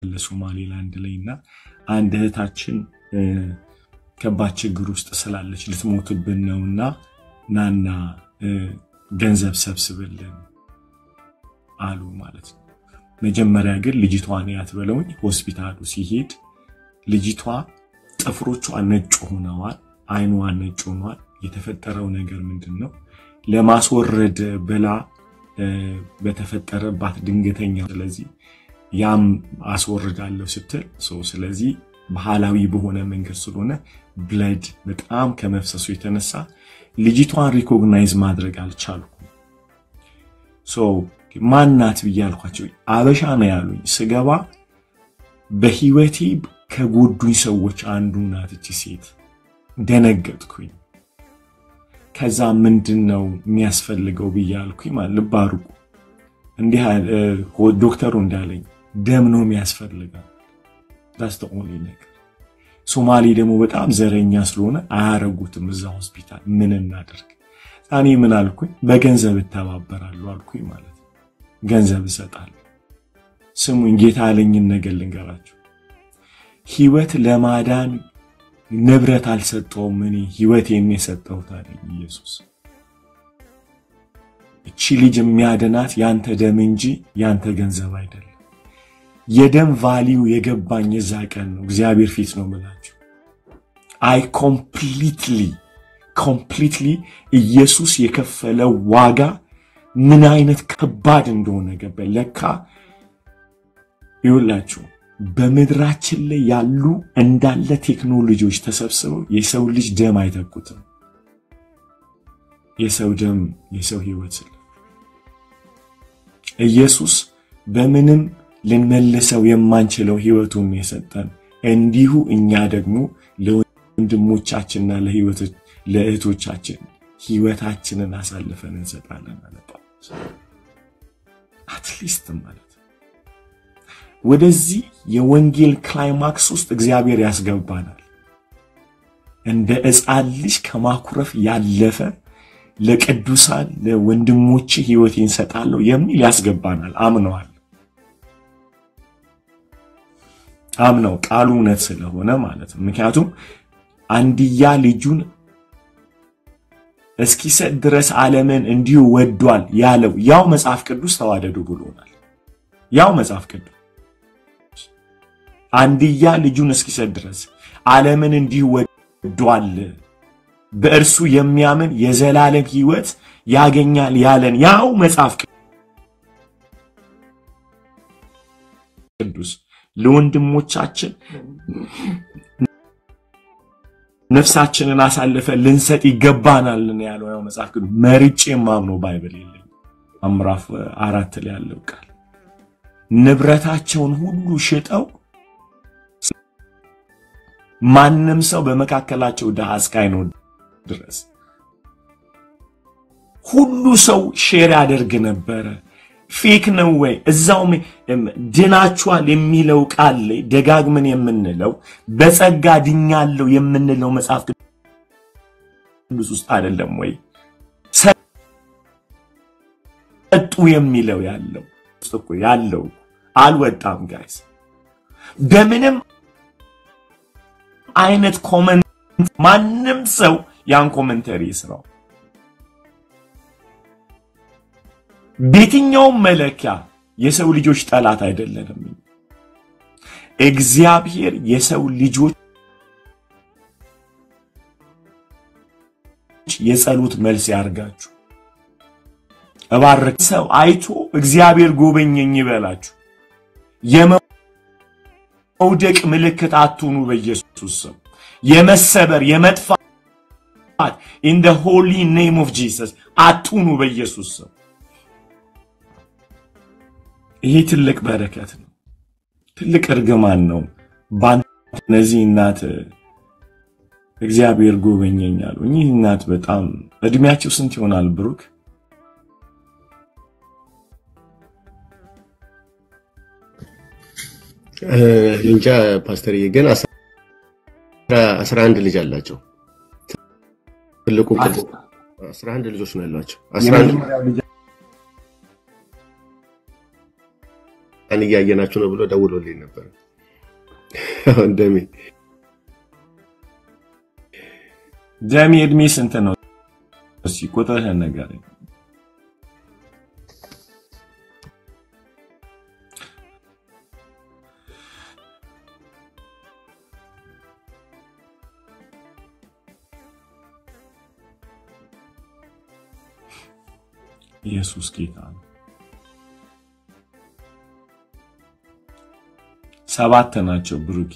ለሶማሊላንድ ላይና አንድ እህታችን ከባድ ችግር ውስጥ ስላለች ልትሞትብን ነውና ናና ገንዘብ ሰብስብልን አሉ ማለት ነው። መጀመሪያ ግን ልጅቷን ያትበለውኝ ሆስፒታሉ ሲሄድ ልጅቷ ጥፍሮቿ ነጭ ሆነዋል፣ አይኗ ነጭ ሆኗል። የተፈጠረው ነገር ምንድነው? ለማስወረድ በላ በተፈጠረባት ድንገተኛ ስለዚህ ያም አስወርዳለሁ ስትል ስለዚህ ባህላዊ በሆነ መንገድ ስለሆነ ብለድ በጣም ከመፍሰሱ የተነሳ ልጅቷን ሪኮግናይዝ ማድረግ አልቻልኩም። ማናት ብያልኳቸው አበሻ ነው ያሉኝ። ስገባ በህይወቴ ከጎዱኝ ሰዎች አንዱ ናት እቺ ሴት። ደነገጥኩኝ። ከዛ ምንድነው የሚያስፈልገው ብያልኩኝ ማለት ልባርቁ እንዲህ ዶክተሩ እንዳለኝ ደም ነው የሚያስፈልገው። that's the only ነገር። ሶማሊ ደግሞ በጣም ዘረኛ ስለሆነ አያረጉትም እዛ ሆስፒታል። ምን እናደርግ? እኔ ምን አልኩኝ? በገንዘብ ተባበራለሁ አልኩኝ ማለት ነው። ገንዘብ እሰጣለሁ። ስሙኝ ጌታ ያለኝን ነገር ልንገራችሁ። ህይወት ለማዳን ንብረት አልሰጠውም፣ እኔ ህይወቴን የሰጠሁት አለኝ ኢየሱስ። እቺ ልጅ የሚያድናት ያንተ ደም እንጂ ያንተ ገንዘብ አይደለም። የደም ቫልዩ የገባኝ የዛ ቀን ነው። እግዚአብሔር ፊት ነው የምላችሁ። I completely ኢየሱስ የከፈለው ዋጋ ምን አይነት ከባድ እንደሆነ ገባኝ። ለካ ይውላችሁ በመድራችን ላይ ያሉ እንዳለ ቴክኖሎጂዎች ተሰብስበው የሰው ልጅ ደም አይተኩትም። የሰው ደም የሰው ህይወት ኢየሱስ በምንም ልንመልሰው የማንችለው ህይወቱን የሰጠን እንዲሁ እኛ ደግሞ ለወንድሞቻችንና ለእህቶቻችን ህይወታችንን አሳልፈን እንሰጣለን ማለት ነው። አትሊስት ማለት ወደዚህ የወንጌል ክላይማክስ ውስጥ እግዚአብሔር ያስገባናል። እንደ ሕፃን ልጅ ከማኩረፍ ያለፈ ለቅዱሳን ለወንድሞች ህይወቴን ሰጣለሁ የሚል ያስገባናል። አምነው ቃሉ እውነት ስለሆነ ማለት ነው። ምክንያቱም አንድያ ልጁን እስኪሰጥ ድረስ ዓለምን እንዲሁ ወዷል ያለው ያው መጽሐፍ ቅዱስ ተዋደዱ ብሎናል። ያው መጽሐፍ ቅዱስ አንድያ ልጁን እስኪሰጥ ድረስ ዓለምን እንዲሁ ወዷል በእርሱ የሚያምን የዘላለም ህይወት ያገኛል ያለን ያው መጽሐፍ ቅዱስ ለወንድሞቻችን ነፍሳችንን አሳልፈን ልንሰጥ ይገባናል ያለው ያው መጽሐፍ ቅዱስ። መርጬ ማምነው ባይብል የለኝ ምዕራፍ 4 ላይ ያለው ቃል ንብረታቸውን ሁሉ ሽጠው ማንንም ሰው በመካከላቸው ደሃ እስካይኖር ድረስ ሁሉ ሰው ሼር ያደርግ ነበር። ፌክ ነው ወይ? እዛው ድናችኋል የሚለው ቃል ላይ ደጋግመን የምንለው በጸጋ ድኛለሁ የምንለው መጽሐፍ ቅዱስ ውስጥ አይደለም ወይ? ሰጡ የሚለው ያለው እኮ ያለው አልወጣም ጋይስ። በምንም አይነት ኮሜንት ማንም ሰው ያን ኮሜንተሪ ይስራው። በየትኛው መለኪያ የሰው ልጆች ጠላት አይደለንም። እግዚአብሔር የሰው ልጆች የጸሎት መልስ ያርጋችሁ። እባርክ ሰው አይቶ እግዚአብሔር ጎበኘኝ ይበላችሁ። የመውደቅ ምልክት አትሁኑ በኢየሱስ ስም። የመሰበር የመጥፋት in the holy name of Jesus አትሁኑ በኢየሱስ ስም። ይሄ ትልቅ በረከት ነው። ትልቅ እርግማን ነው። ባንነዚህ እናት እግዚአብሔር ጎበኘኛል። እኚህ እናት በጣም እድሜያቸው ስንት ይሆናል ብሩክ? እንጃ ፓስተር ግን 11 ልጅ አላቸው። ትልቁ 11 ልጆች ነው ያላቸው። 11 አን ያያየናችሁ ነው ብሎ ደውሎልኝ ነበር ደሚ እድሜ ስንት ነው እስኪ ቁጥርህን ንገረኝ ኢየሱስ ጌታ ነው 7 ናቸው ብሩኪ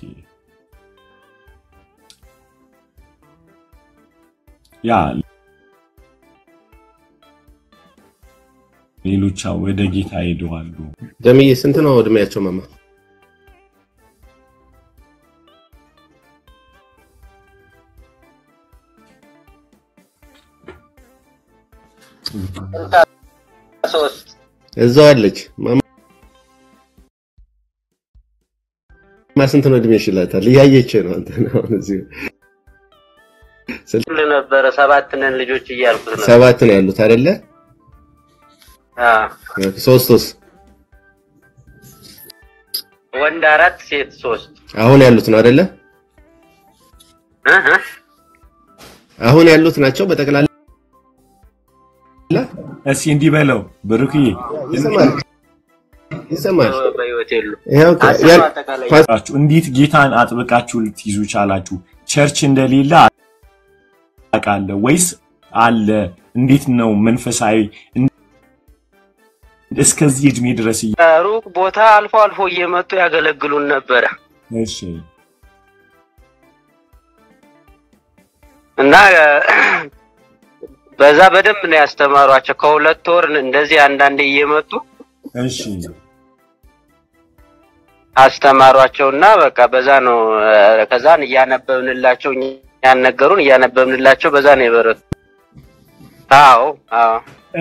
ያ ሌሎች ወደ ጌታ ሄደዋሉ ደምዬ ስንት ነው እድሜያቸው ማማ እዛው አለች ማማ ስንት ነው እድሜሽ ይላታል ያየች ነው አንተ ነው እዚህ ስለ ነበር 7 ነን ልጆች እያልኩት ነው 7 ነው ያሉት አይደለ ሶስት ወንድ 4 ሴት 3 አሁን ያሉት ነው አይደለ አሁን ያሉት ናቸው በተከላላ እስኪ እንዲበለው ብሩክዬ ይሰማል በህይወቴሉ ያልፋችሁ እንዴት ጌታን አጥብቃችሁ ልትይዙ ቻላችሁ ቸርች እንደሌለ አቃለ ወይስ አለ እንዴት ነው መንፈሳዊ እስከዚህ እድሜ ድረስ ሩቅ ቦታ አልፎ አልፎ እየመጡ ያገለግሉን ነበር እሺ እና በዛ በደንብ ነው ያስተማሯቸው ከሁለት ወር እንደዚህ አንዳንዴ እየመጡ እሺ አስተማሯቸውና በቃ በዛ ነው ከዛን ያነበብንላቸው ያነገሩን ያነበብንላቸው በዛ ነው የበረቱ አዎ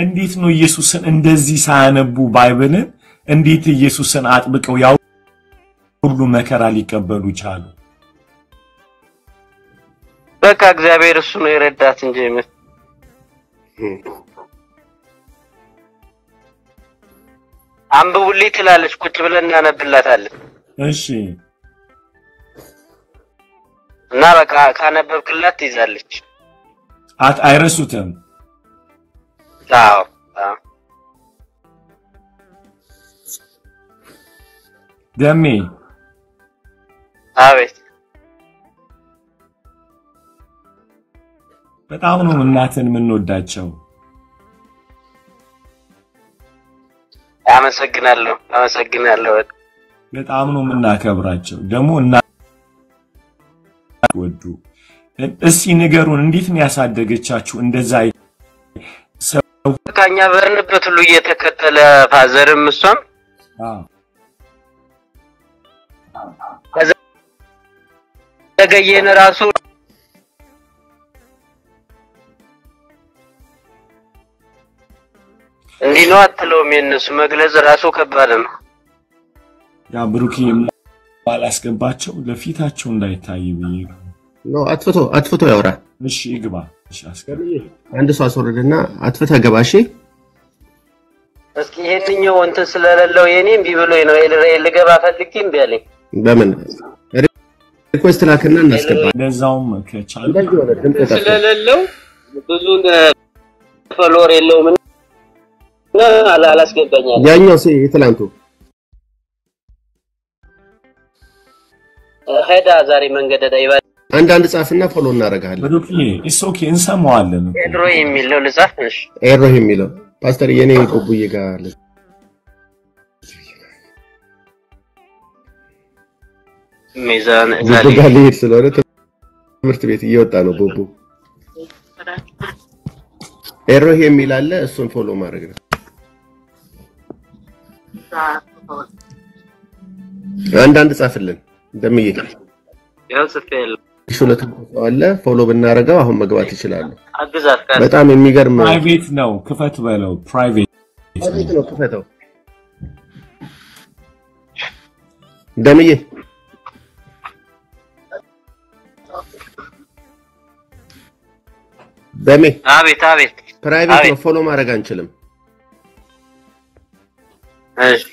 እንዴት ነው ኢየሱስን እንደዚህ ሳያነቡ ባይብልን እንዴት ኢየሱስን አጥብቀው ያው ሁሉ መከራ ሊቀበሉ ቻሉ በቃ እግዚአብሔር እሱ ነው የረዳት እንጂ አንብቡልኝ ትላለች ቁጭ ብለን እናነብላታለን እሺ እና በቃ ካነበብክላት ትይዛለች አይረሱትም አዎ ደሜ አቤት በጣም ነው እናትን የምንወዳቸው አመሰግናለሁ በጣም ነው የምናከብራቸው ደግሞ እና ወዱ እስኪ ንገሩን እንዴት ነው ያሳደገቻችሁ እንደዛ ከኛ በርንበት ሁሉ እየተከተለ ፋዘርም እሷም ተገየን ራሱ እንዲህ ነው አትለውም የነሱ መግለጽ ራሱ ከባድ ነው ያ ብሩኪ ባላስገባቸው ለፊታቸው እንዳይታይ ብዬ ነው አጥፍቶ ያወራ እሺ ይግባ እሺ አስገባ አንድ ሰው አስወርድና አጥፍታ ገባሽ እስኪ ይሄንኛው እንትን ስለሌለው የኔም ቢብሎኝ ነው ልገባ ፈልጌ እምቢ አለኝ በምን ሪኩዌስት ላከና እናስገባ ለዛውም ከቻለ ስለሌለው ብዙ ፎሎወር የለውም አላስገባኛል ያኛው የትላንቱ ሄዳ ዛሬ መንገደ ዳይባ አንድ ጻፍና ፎሎ እናረጋለን ብሩኪ ኢትስ ኦኬ እንሰማዋለን ኤድሮ የሚለው ልጻፍ እሺ ኤድሮ የሚለው ፓስተር የኔ ቆቡዬ ጋር ሚዛን ጋሊድ ስለሆነ ትምህርት ቤት እየወጣ ነው ቦቡ ኤድሮ የሚል አለ እሱን ፎሎ ማድረግ ነው አንድ ጻፍልን ደምዬ ያው ጽፈል ሹለት አለ ፎሎ ብናረጋው አሁን መግባት ይችላል አግዛት በጣም የሚገርም ፕራይቬት ነው ክፈት በለው ፕራይቬት ነው ክፈተው ደምዬ ደሜ አቤት ፕራይቬት ነው ፎሎ ማድረግ አንችልም እሺ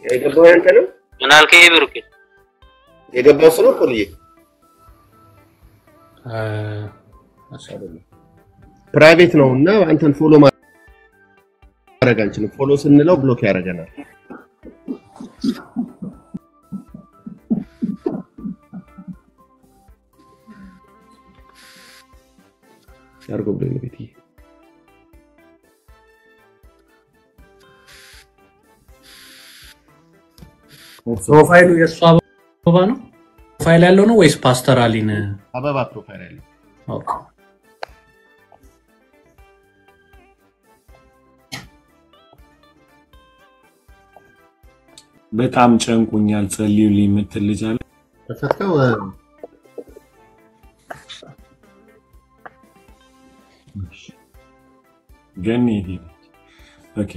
የገባው ያንተ ነው ምን አልከኝ ብሩክ የገባው ሰው ነው ፖሊዬ ፕራይቬት ነውና አንተን ፎሎ ማድረግ አንችልም ፎሎ ስንለው ብሎክ ያደርገናል ያርጎ ብለኝ ቤቲ ፕሮፋይሉ የሷ አበባ ነው ፕሮፋይል ያለው ነው ወይስ ፓስተር አሊን አበባ ፕሮፋይል ያለው ኦኬ በጣም ጨንቁኛል ጸልዩልኝ ምትልጃለ ተፈተው ገኒ ሄደ ኦኬ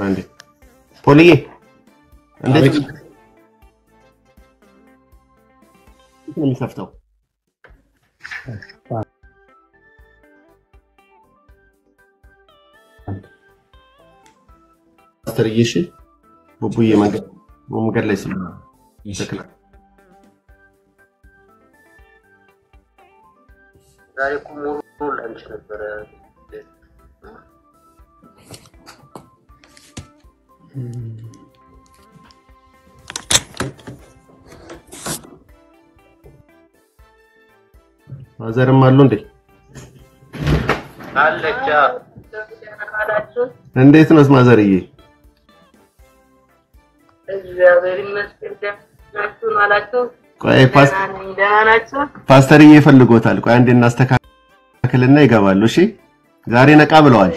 አንዴ ፖሊዬ እንዴት ነው የሚከፍተው አስተርይሽ ቡቡዬ መንገድ ላይ ስለሆነ ተከላ ዛሬ ሙሉ ላንች ነበር ማዘርም አሉ እንዴ አለቻ እንዴት ነው ማዘርዬ እግዚአብሔር ይመስገን ናችሁ ማላችሁ ቆይ ፓስተርዬ ፈልጎታል ቆይ አንዴ እናስተካክልና ይገባሉ እሺ ዛሬ ነቃ ብለዋል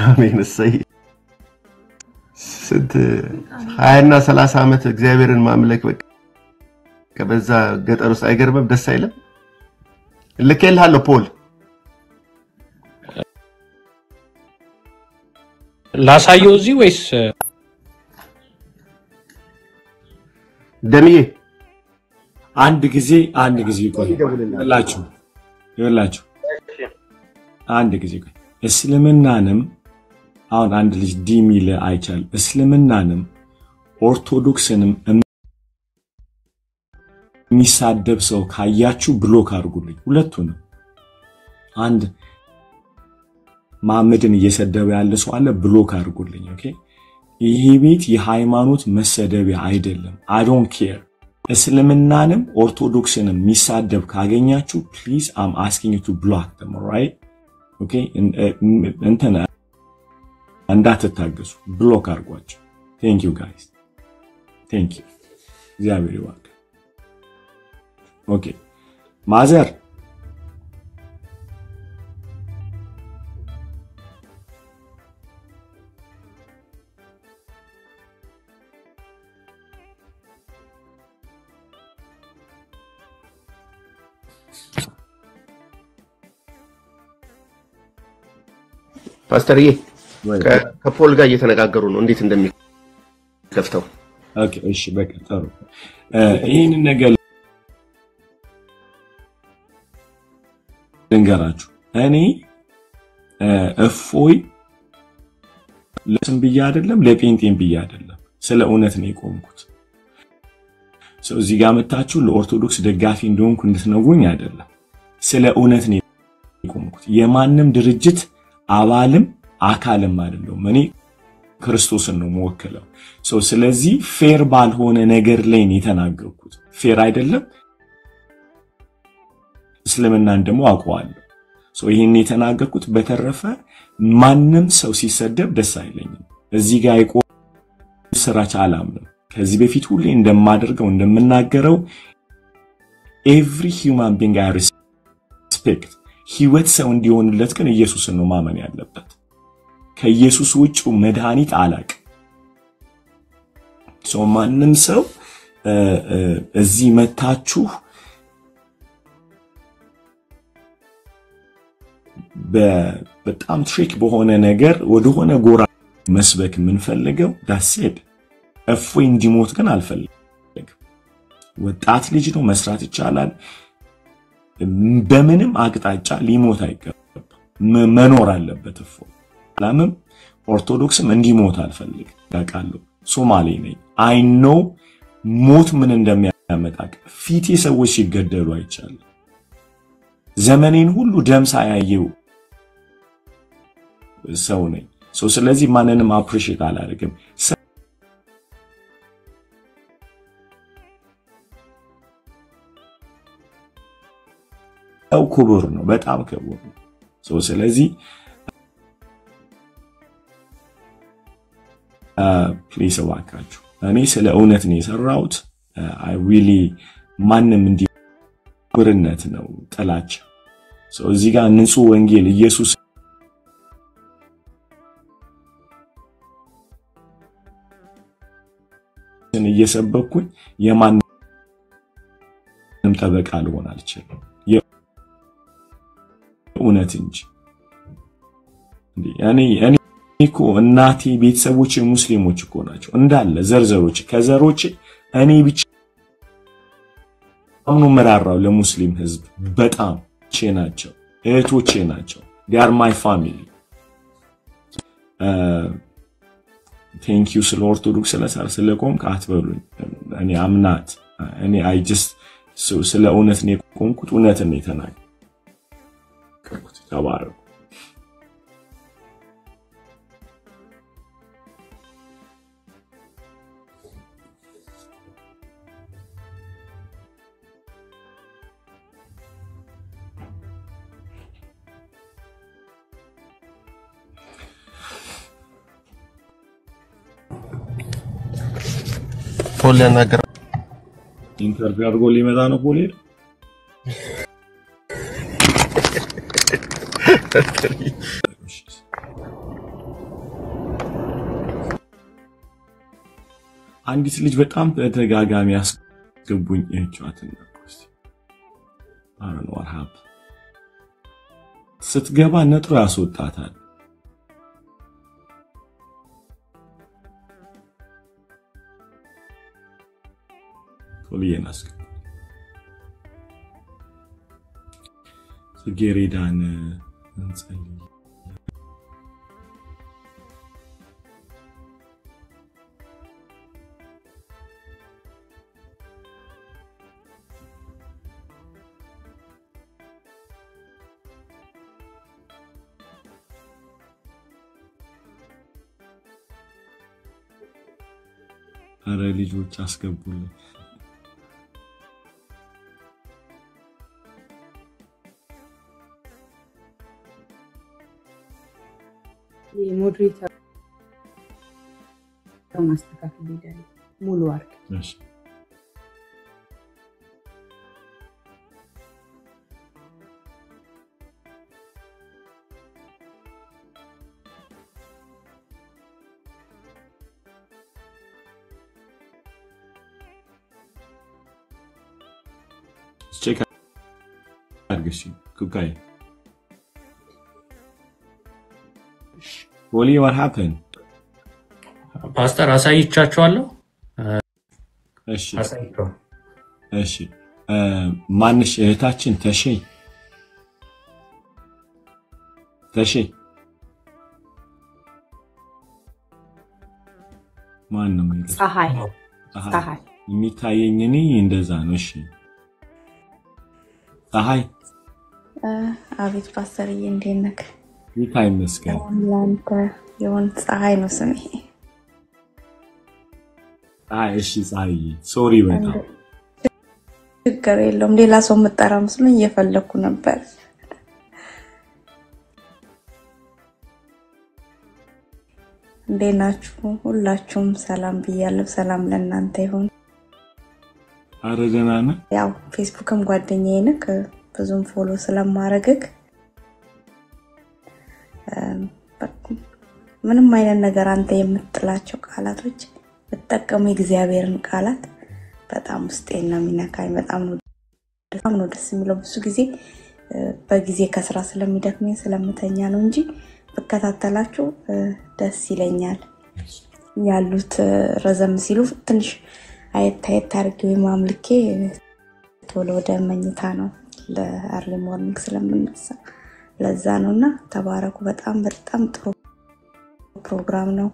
አሜን እሰይ ስንት 20 እና 30 አመት እግዚአብሔርን ማምለክ በቃ ከበዛ ገጠር ውስጥ አይገርምም ደስ አይልም ልከልሃለሁ ፖል ላሳየው እዚህ ወይስ ደምዬ አንድ ጊዜ ቆይ ይላችሁ አንድ ጊዜ ቆይ እስልምናንም አሁን አንድ ልጅ ዲሚለ አይቻል እስልምናንም ኦርቶዶክስንም የሚሳደብ ሰው ካያችሁ ብሎክ አድርጉልኝ ሁለቱንም አንድ ማመድን እየሰደበ ያለ ሰው አለ ብሎክ አድርጉልኝ ኦኬ ይሄ ቤት የሃይማኖት መሰደቢያ አይደለም I don't care እስልምናንም ኦርቶዶክስንም የሚሳደብ ካገኛችሁ please I'm asking you to block them all right okay እንተና እንዳትታገሱ ብሎክ አድርጓቸው thank you guys thank you እግዚአብሔር ይባርክ okay ማዘር ፓስተርዬ ከፖል ጋር እየተነጋገሩ ነው እንዴት እንደሚከፍተው ኦኬ እሺ በቃ ጥሩ ይሄን ነገር ልንገራችሁ እኔ እፎይ ለስም ብያ አይደለም ለጴንጤም ብያ አይደለም ስለ እውነት ነው የቆምኩት ሰው እዚህ ጋር መጣችሁ ለኦርቶዶክስ ደጋፊ እንደሆንኩ እንድትነግሩኝ አይደለም ስለ እውነት ነው የቆምኩት የማንም ድርጅት አባልም አካልም አይደለም እኔ ክርስቶስን ነው መወከለው ሰው ስለዚህ ፌር ባልሆነ ነገር ላይ ነው የተናገርኩት ፌር አይደለም እስልምናን ደግሞ አውቀዋለሁ ሰው ይሄን የተናገርኩት በተረፈ ማንንም ሰው ሲሰደብ ደስ አይለኝም እዚህ ጋር ይቆም ስራች አላምንም ከዚህ በፊት ሁሌ እንደማደርገው እንደምናገረው every human being I respect ህይወት ሰው እንዲሆንለት ግን ኢየሱስን ነው ማመን ያለበት ከኢየሱስ ውጭ መድኃኒት አላቅ ሰው ማንንም ሰው እዚህ መታችሁ በጣም ትሪክ በሆነ ነገር ወደሆነ ጎራ መስበክ ምንፈልገው ዳሴድ እፎይ እንዲሞት ግን አልፈልግም። ወጣት ልጅ ነው መስራት ይቻላል። በምንም አቅጣጫ ሊሞት አይገባም፣ መኖር አለበት። እፎይ አላምም ኦርቶዶክስም እንዲሞት አልፈልግም። ያውቃለሁ ሶማሌ ነኝ። አይ ኖ ሞት ምን እንደሚያመጣ ፊቴ ሰዎች ሲገደሉ አይቻለሁ። ዘመኔን ሁሉ ደም ሳያየው ሰው ነኝ። ስለዚህ ማንንም አፕሪሺየት አላደርግም። ሰው ክቡር ነው፣ በጣም ክቡር ነው። ስለዚህ ፕሊስ እባካችሁ እኔ ስለ እውነት ነው የሰራሁት። አይ ሪሊ ማንም እንዲብርነት ነው ጥላቻ። እዚህ ጋር ንጹህ ወንጌል ኢየሱስ እየሰበኩኝ የማንም ጠበቃ ልሆን አልችልም፣ የእውነት እንጂ። እኔ እኮ እናቴ ቤተሰቦቼ ሙስሊሞች እኮ ናቸው እንዳለ ዘርዘሮች ከዘሮች እኔ ብቻ አሁን መራራው ለሙስሊም ህዝብ በጣም ናቸው፣ እህቶቼ ናቸው። they are my family. thank you ስለ ኦርቶዶክስ ስለቆም ካትበሉኝ እኔ አምናት እኔ I just ስለ እውነት ነው የቆምኩት፣ እውነት ነው የተናገርኩት። ተባረኩ። ፖል ነገር ኢንተርቪው አድርጎ ሊመጣ ነው። ፖል አንዲት ልጅ በጣም ተደጋጋሚ ያስገቡኝ እቻትና አረን ወርሃብ ስትገባ ነጥሮ ያስወጣታል። ቶሊየናስ ጽጌረዳን እንጸልይ። አረ ልጆች አስገቡልኝ። ሞዴሬተር ማስተካከል ይላል ሙሉ አርክ እሺ ቼክ አድርግሽ ኩካይ Wally, what happened? ፓስተር አሳይቻችኋለሁ። እሺ እሺ ማንሽ እህታችን ተሼ ማን ነው የሚለው? ፀሐይ የሚታየኝ እኔ እንደዛ ነው። እሺ ፀሐይ አቤት ፓስተርዬ እንዴት ነህ? ይታይ መስገን ላንተ የሆነ ፀሐይ ነው ስሜ። እሺ ፀሐይ ሶሪ በጣም ችግር የለውም። ሌላ ሰው መጣራ መስሎኝ እየፈለኩ ነበር። እንዴት ናችሁ? ሁላችሁም ሰላም ብያለሁ። ሰላም ለእናንተ ይሁን። አረ ደህና ነህ? ያው ፌስቡክም ጓደኛዬ ነህ፣ ብዙም ፎሎ ስለማረግክ ምንም አይነት ነገር አንተ የምትጥላቸው ቃላቶች በተጠቀሙ የእግዚአብሔርን ቃላት በጣም ውስጤን ነው የሚነካኝ በጣም ነው ደስ የሚለው ብዙ ጊዜ በጊዜ ከስራ ስለሚደክመኝ ስለምተኛ ነው እንጂ በከታተላችሁ ደስ ይለኛል ያሉት ረዘም ሲሉ ትንሽ አይታየት አርገው ማምልኬ ቶሎ ወደ መኝታ ነው ለአርሊ ሞርኒንግ ስለምንነሳ ለዛ ነውና ተባረኩ በጣም ጥሩ ፕሮግራም ነው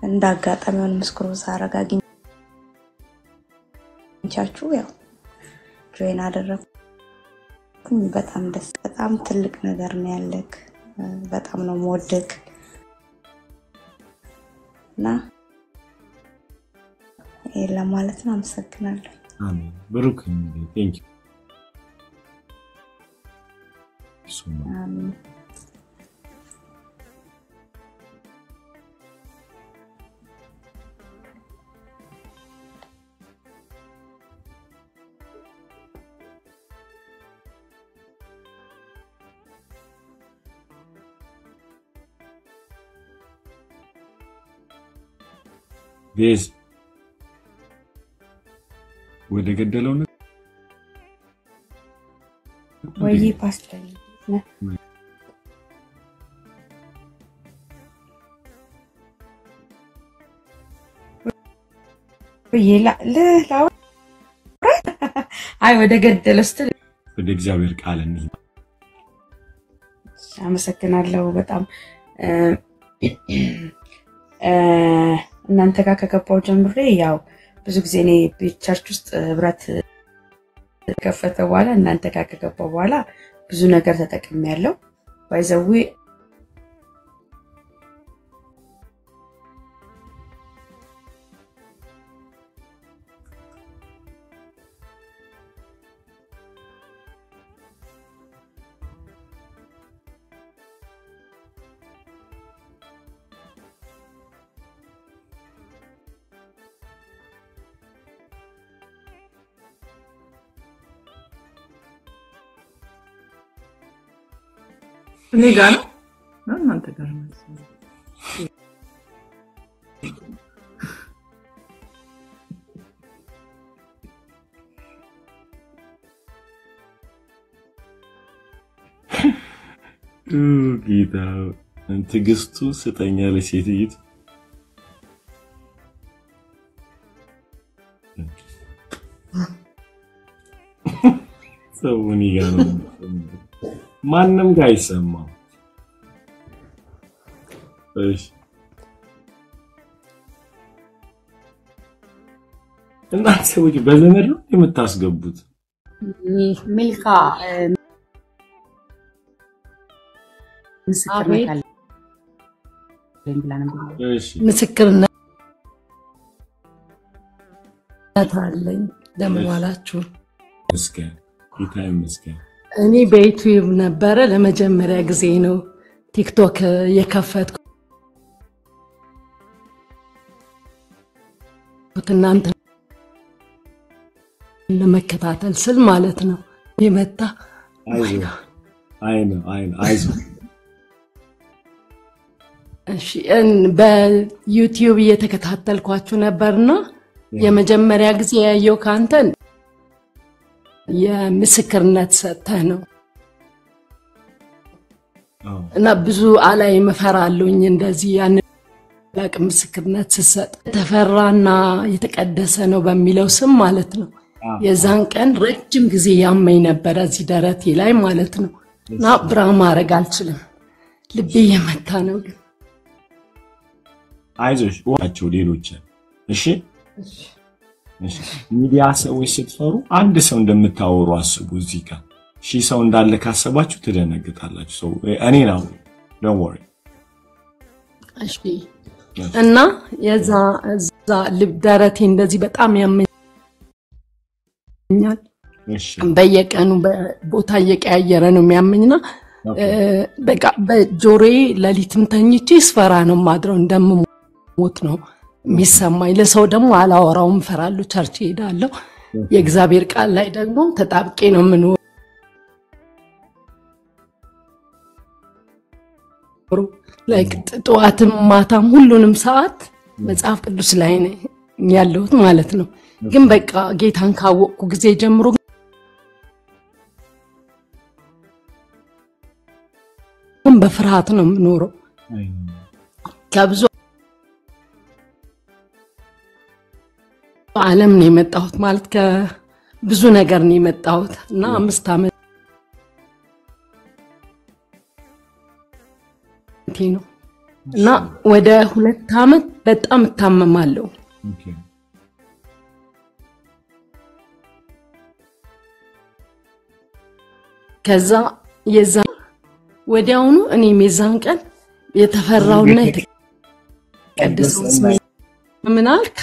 እንዳጋጣሚውን መስክሮ ሳረጋግኝቻችሁ ያው ጆይን አደረኩኝ በጣም ትልቅ ነገር ነው ያለክ በጣም ነው ሞደክ እና ለማለት ነው አመሰግናለሁ አሜን ብሩክ ቴንክ ዩ አሜን ቤዝ ወደ ገደለው ነው ወይ ፓስተር አይ ወደ ገደለው ስትል ወደ እግዚአብሔር ቃል እንይ አመሰግናለሁ በጣም እናንተ ጋር ከገባው ጀምሬ ያው ብዙ ጊዜ እኔ ቸርች ውስጥ ህብረት ከፈተ በኋላ እናንተ ጋር ከገባው በኋላ ብዙ ነገር ተጠቅሜያለሁ ባይዘው እኔ ጋር ነው እናንተ ጋር ነው ጌታ ትግስቱ ስተኛ ለሴትይት ሰውኒ ጋር ነው ማንንም ጋር አይሰማም እሺ እናንተ ሰዎች በዘመድ ነው የምታስገቡት ሚልካ ምስክርነት አለኝ ለምን ዋላችሁ መስገን ጌታ ይመስገን እኔ በዩቲዩብ ነበረ ለመጀመሪያ ጊዜ ነው ቲክቶክ የከፈትኩት እናንተ ለመከታተል ስል ማለት ነው የመጣ አይዞ እሺ በዩቲዩብ እየተከታተልኳችሁ ነበርና የመጀመሪያ ጊዜ ያየው ካንተን የምስክርነት ሰጥተህ ነው እና ብዙ አላይ መፈራለኝ እንደዚህ ያን ለቅ ምስክርነት ሰጥ ተፈራና የተቀደሰ ነው በሚለው ስም ማለት ነው የዛን ቀን ረጅም ጊዜ ያመኝ ነበር እዚህ ደረቴ ላይ ማለት ነው እና ብራማ ማረግ አልችልም ልቤ የመታ ነው ግን አይዞሽ ወጣቸው ሌሎች እሺ ሚዲያ ሰዎች ስትፈሩ አንድ ሰው እንደምታወሩ አስቡ እዚህ ጋር ሺ ሰው እንዳለ ካሰባችሁ ትደነግጣላችሁ ሰው እኔ ነው don't worry እሺ እና የዛ ልብ ደረቴ እንደዚህ በጣም ያመኛል እሺ በየቀኑ በቦታ እየቀያየረ ነው የሚያመኝና በቃ በጆሬ ለሊትም ተኝቼ ስፈራ ነው ማድረው እንደምሞት ነው ሚሰማኝ ለሰው ደግሞ አላወራውም ፈራለሁ ቸርች ሄዳለሁ የእግዚአብሔር ቃል ላይ ደግሞ ተጣብቄ ነው ምን ላይክ ጧትም ማታም ሁሉንም ሰዓት መጽሐፍ ቅዱስ ላይ ነው ያለሁት ማለት ነው። ግን በቃ ጌታን ካወቅኩ ጊዜ ጀምሮ በፍርሃት ነው የምኖረው። ከብዙ ዓለም ነው የመጣሁት ማለት ከብዙ ነገር ነው የመጣሁት እና 5 ዓመት ነው እና ወደ 2 ዓመት በጣም እታመማለሁ። ከዛ ወዲያውኑ እኔ የዛን ቀን የተፈራውና የተቀደሰው ምን አልክ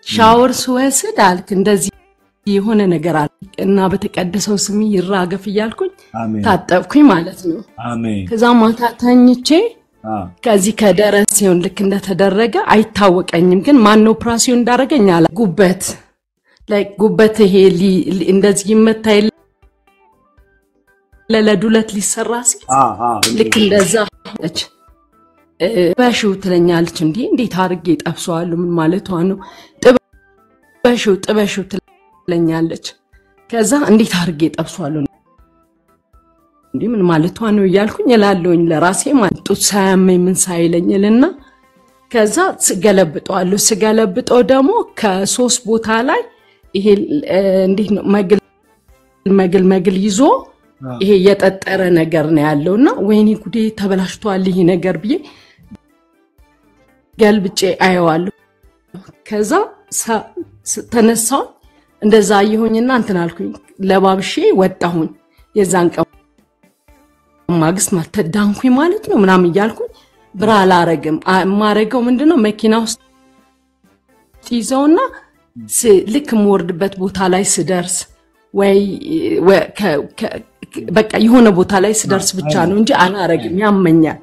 ሻወር ስወስድ አልክ እንደዚህ የሆነ ነገር አለ እና በተቀደሰው ስም ይራገፍ ይያልኩኝ ታጠብኩኝ ማለት ነው። አሜን። ከዛ ማታ ተኝቼ ከዚህ ከደረሴውን ልክ እንደተደረገ አይታወቀኝም፣ ግን ማን ኦፕራሲዮን እንዳረገኝ አላ ጉበት ይሄ እንደዚህ ይመታል ለዱለት ሊሰራሲ ልክ እንደዛ አለች። ጥበሽው ትለኛለች። እንዴት አድርጌ ጠብሰዋለሁ ምን ማለቷ ነው? ጥበሽው ትለኛለች። ከዛ እንዴት አድርጌ ጠብሰዋለሁ ምን ማለቷ ነው እያልኩኝ እላለሁኝ ለራሴ ማለት ጡት ሳያመኝ ምን ሳይለኝልና ከዛ ስገለብጠው ደግሞ ከ3 ቦታ ላይ ይሄ እንዴት ነው መግል ይዞ ይሄ የጠጠረ ነገር ነው ያለውና ወይኔ ጉዴ ተበላሽቷል ይሄ ነገር ብዬ ገልብጬ አየዋለሁ። ከዛ ተነሳው እንደዛ ይሆንና እንትን አልኩኝ ለባብሼ ወጣሁኝ። የዛን ቀን ማግስት ማተዳንኩኝ ማለት ነው ምናምን ይያልኩኝ ብራ አላረግም። ማረገው ምንድነው መኪና ውስጥ ይዘውና ልክ ሞርድበት ቦታ ላይ ስደርስ ወይ በቃ የሆነ ቦታ ላይ ስደርስ ብቻ ነው እንጂ አላረግም፣ ያመኛል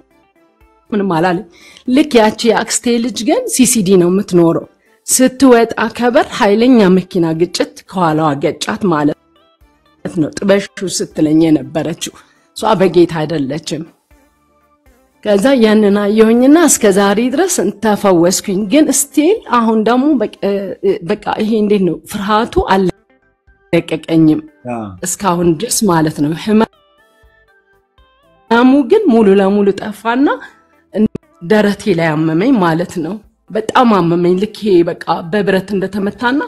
ምንም አላለኝ። ልክ ያቺ አክስቴ ልጅ ግን ሲሲዲ ነው የምትኖረው። ስትወጣ ከበር ኃይለኛ መኪና ግጭት ከኋላዋ ገጫት ማለት ነው። ጥበሹ ስትለኝ የነበረችው እሷ በጌታ አይደለችም። ከዛ ያንና የሆኝና እስከ ዛሬ ድረስ ተፈወስኩኝ። ግን ስቲል አሁን ደግሞ በቃ ይሄ እንዴት ነው ፍርሃቱ አለቀቀኝም እስካሁን ድረስ ማለት ነው። ህመሙ ግን ሙሉ ለሙሉ ጠፋና ደረቴ ላይ አመመኝ ማለት ነው። በጣም አመመኝ። ልክ ይሄ በቃ በብረት እንደተመታና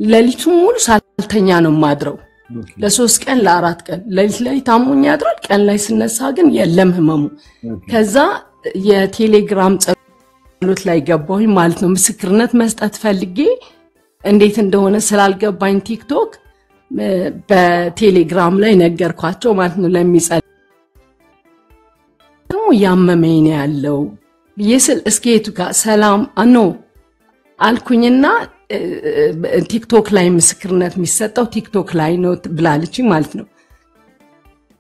ለሊቱ ሙሉ ሳልተኛ ነው ማድረው። ለ3 ቀን ለ4 ቀን ለሊት አሞኝ ያድራል። ቀን ላይ ስነሳ ግን የለም ህመሙ። ከዛ የቴሌግራም ጸሎት ላይ ገባሁኝ ማለት ነው። ምስክርነት መስጠት ፈልጌ እንዴት እንደሆነ ስላልገባኝ ቲክቶክ በቴሌግራም ላይ ነገርኳቸው ማለት ነው። ለሚጸልዩ ያመመኝ ነው ያለው ይስል እስኪቱ ጋር ሰላም አልኩኝና ቲክቶክ ላይ ምስክርነት የሚሰጠው ቲክቶክ ላይ ነው ብላለች ማለት ነው።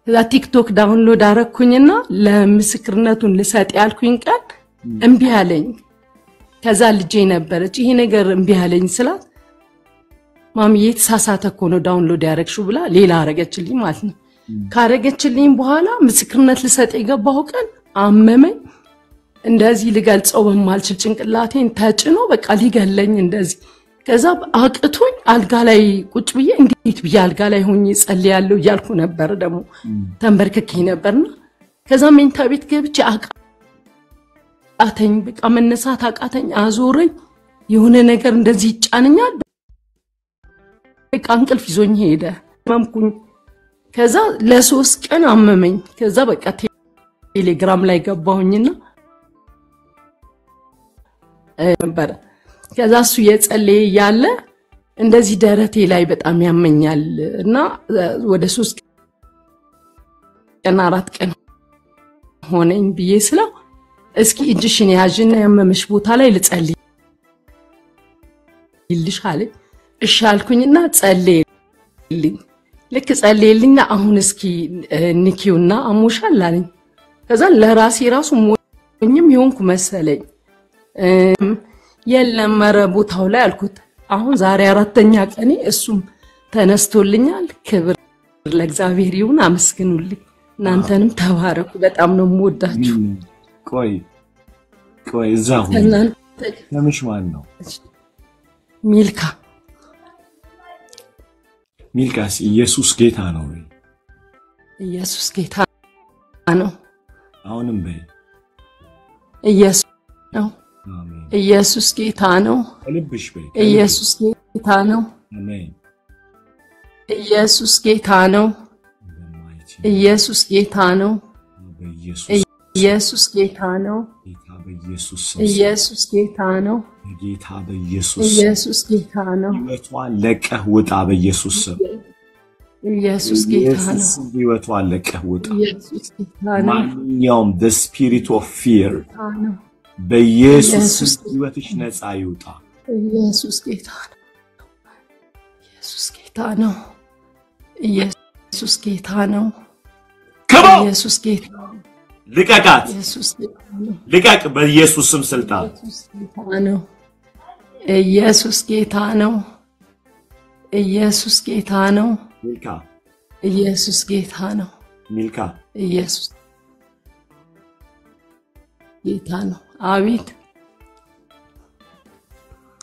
ከዛ ቲክቶክ ዳውንሎድ አረኩኝና ለምስክርነቱን ልሰጥ ያልኩኝ ቀን እምቢ አለኝ። ከዛ ልጄ ነበረች ይሄ ነገር እምቢ አለኝ ስላት ማሚዬ ተሳሳተ እኮ ነው ዳውንሎድ ያረግሽው ብላ ሌላ አረገችልኝ ማለት ነው። ካረገችልኝ በኋላ ምስክርነት ልሰጥ የገባው ቀን አመመኝ። እንደዚህ ልገልጸው በማልችል ጭንቅላቴን ተጭኖ በቃ ሊገለኝ እንደዚህ። ከዛ አቅቶኝ አልጋ ላይ ቁጭ ብዬ እንዴት ብዬ አልጋ ላይ ሆኜ ጸልያለሁ እያልኩ ነበር። ደግሞ ተንበርክኬ ነበርና ከዛ መኝታ ቤት ገብቼ አቃተኝ። በቃ መነሳት አቃተኝ። አዞረኝ። የሆነ ነገር እንደዚህ ይጫነኛል። በቃ እንቅልፍ ይዞኝ ሄደ። ማምኩኝ። ከዛ ለ3 ቀን አመመኝ። ከዛ በቃ ቴሌግራም ላይ ገባሁኝና ነበር። ከዛ እሱ የጸለየ ያለ እንደዚህ ደረቴ ላይ በጣም ያመኛል እና ወደ 3 ቀን 4 ቀን ሆነኝ ብዬ ስለው እስኪ እጅሽን ያዥና ያመመሽ ቦታ ላይ ልጸልይልሽ አለኝ። እሺ አልኩኝና ጸለየልኝ። ልክ ጸለየልኝና አሁን እስኪ ንኪውና አሞሻል አለኝ። ከዛ ለራሴ ራሱ ሞኝም ይሆንኩ መሰለኝ። የለም መረ ቦታው ላይ አልኩት። አሁን ዛሬ 4ኛ ቀኔ እሱም ተነስቶልኛል። ክብር ለእግዚአብሔር ይሁን። አመስግኑልኝ። እናንተንም ተባረኩ። በጣም ነው የምወዳችሁ። ቆይ እዛው ስምሽ ማን ነው? ሚልካ ሚልካስ ኢየሱስ ጌታ ነው ወይ? ኢየሱስ ጌታ ነው። አሁንም በይ ኢየሱስ ነው። አሜን። ኢየሱስ ጌታ ነው። ልብሽ በይ ኢየሱስ ጌታ ነው። አሜን። ኢየሱስ ጌታ ነው። ኢየሱስ ጌታ ነው። ኢየሱስ ጌታ ነው። ኢየሱስ ጌታ ነው። ጌታ በኢየሱስ ኢየሱስ ጌታ ነው። ሕይወቷን ለቀህ ውጣ በኢየሱስ ስም። ኢየሱስ ጌታ ነው። ሕይወቷን ለቀህ ውጣ። ኢየሱስ ጌታ ነው። ማንኛውም the spirit of fear በኢየሱስ ሕይወትሽ ነፃ ይውጣ። ኢየሱስ ጌታ ነው። ኢየሱስ ጌታ ነው። ኢየሱስ ጌታ ነው። ኢየሱስ ጌታ ነው። ልቀቃት። ኢየሱስ ጌታ ነው። ልቀቅ በኢየሱስ ስም ስልጣን። ኢየሱስ ጌታ ነው። ኢየሱስ ጌታ ነው። ኢየሱስ ጌታ ነው። ሚልካ ኢየሱስ ጌታ ነው። ሚልካ ኢየሱስ ጌታ ነው። አቤት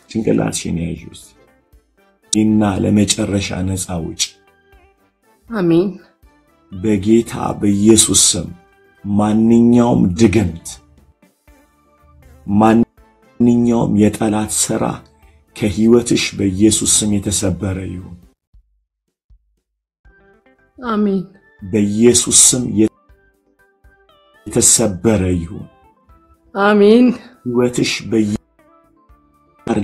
ጭንቅላትሽን ያዥውስ እና ለመጨረሻ ነፃ ውጭ። አሜን። በጌታ በኢየሱስ ስም ማንኛውም ድግምት ማንኛውም የጠላት ሥራ ከሕይወትሽ በኢየሱስ ስም የተሰበረ ይሁን። አሜን። በኢየሱስ ስም የተሰበረ ይሁን። አሜን። ሕይወትሽ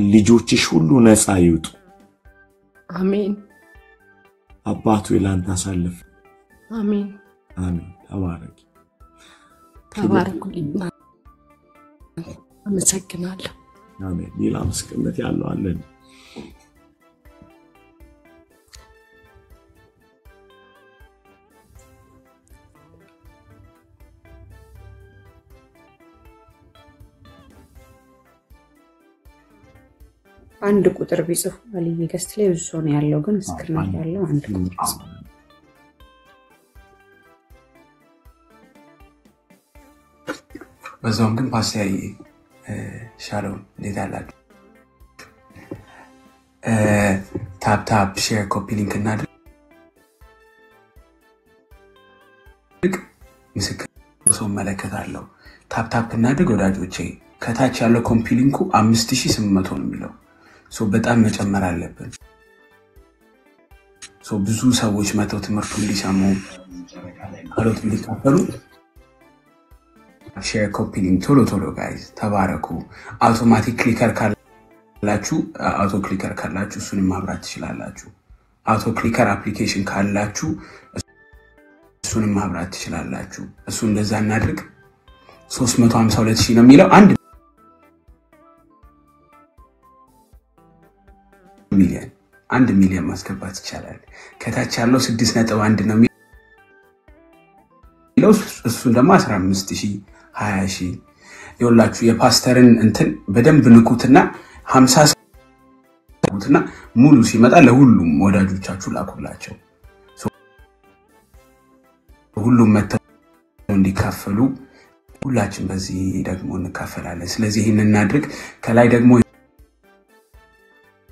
ልጆችሽ ሁሉ ነፃ ይውጡ። አሜን። አባቱ ይላንተ አሳልፍ። አሜን። አሜን። ተባረክ። ተባረኩልኝ። አመሰግናለሁ። አሜን። ሌላ ምስክርነት ያለው አለን? አንድ ቁጥር ቢጽፉ አልይ ገስት ላይ ብዙ ነው ያለው፣ ግን ምስክርነት ያለው አንድ ቁጥር ቢጽፉ። በዛውም ግን ፓስተር ሻሎም እንዴት አላችሁ? ታፕ ታፕ ሼር ኮፒ ሊንክ እናድርግ። ምስክር ሰው መለከታለሁ። ታፕ ታፕ እናድርግ ወዳጆቼ። ከታች ያለው ኮፒ ሊንኩ 5800 ነው የሚለው። በጣም መጨመር አለብን። ብዙ ሰዎች መተው ትምህርቱ እንዲሰሙ አሎት እንዲካፈሉ ሼር ኮፒ ሊንክ ቶሎ ቶሎ ጋይስ ተባረኩ። አውቶማቲክ ክሊከር ካላችሁ አውቶ ክሊከር ካላችሁ እሱንም ማብራት ትችላላችሁ። አውቶ ክሊከር አፕሊኬሽን ካላችሁ እሱንም ማብራት ትችላላችሁ። እሱ እንደዛ እናድርግ። 352000 ነው የሚለው 1 ሚሊዮን ማስገባት ይቻላል። ከታች ያለው 6.1 ነው የሚለው እሱን ደግሞ 15000 20000 ይወላችሁ። የፓስተርን እንትን በደንብ ንኩትና 50 ሰውትና ሙሉ ሲመጣ ለሁሉም ወዳጆቻችሁ ላኩላቸው። ሁሉም መተው እንዲካፈሉ ሁላችን በዚህ ደግሞ እንካፈላለን። ስለዚህ ይሄንን እናድርግ። ከላይ ደግሞ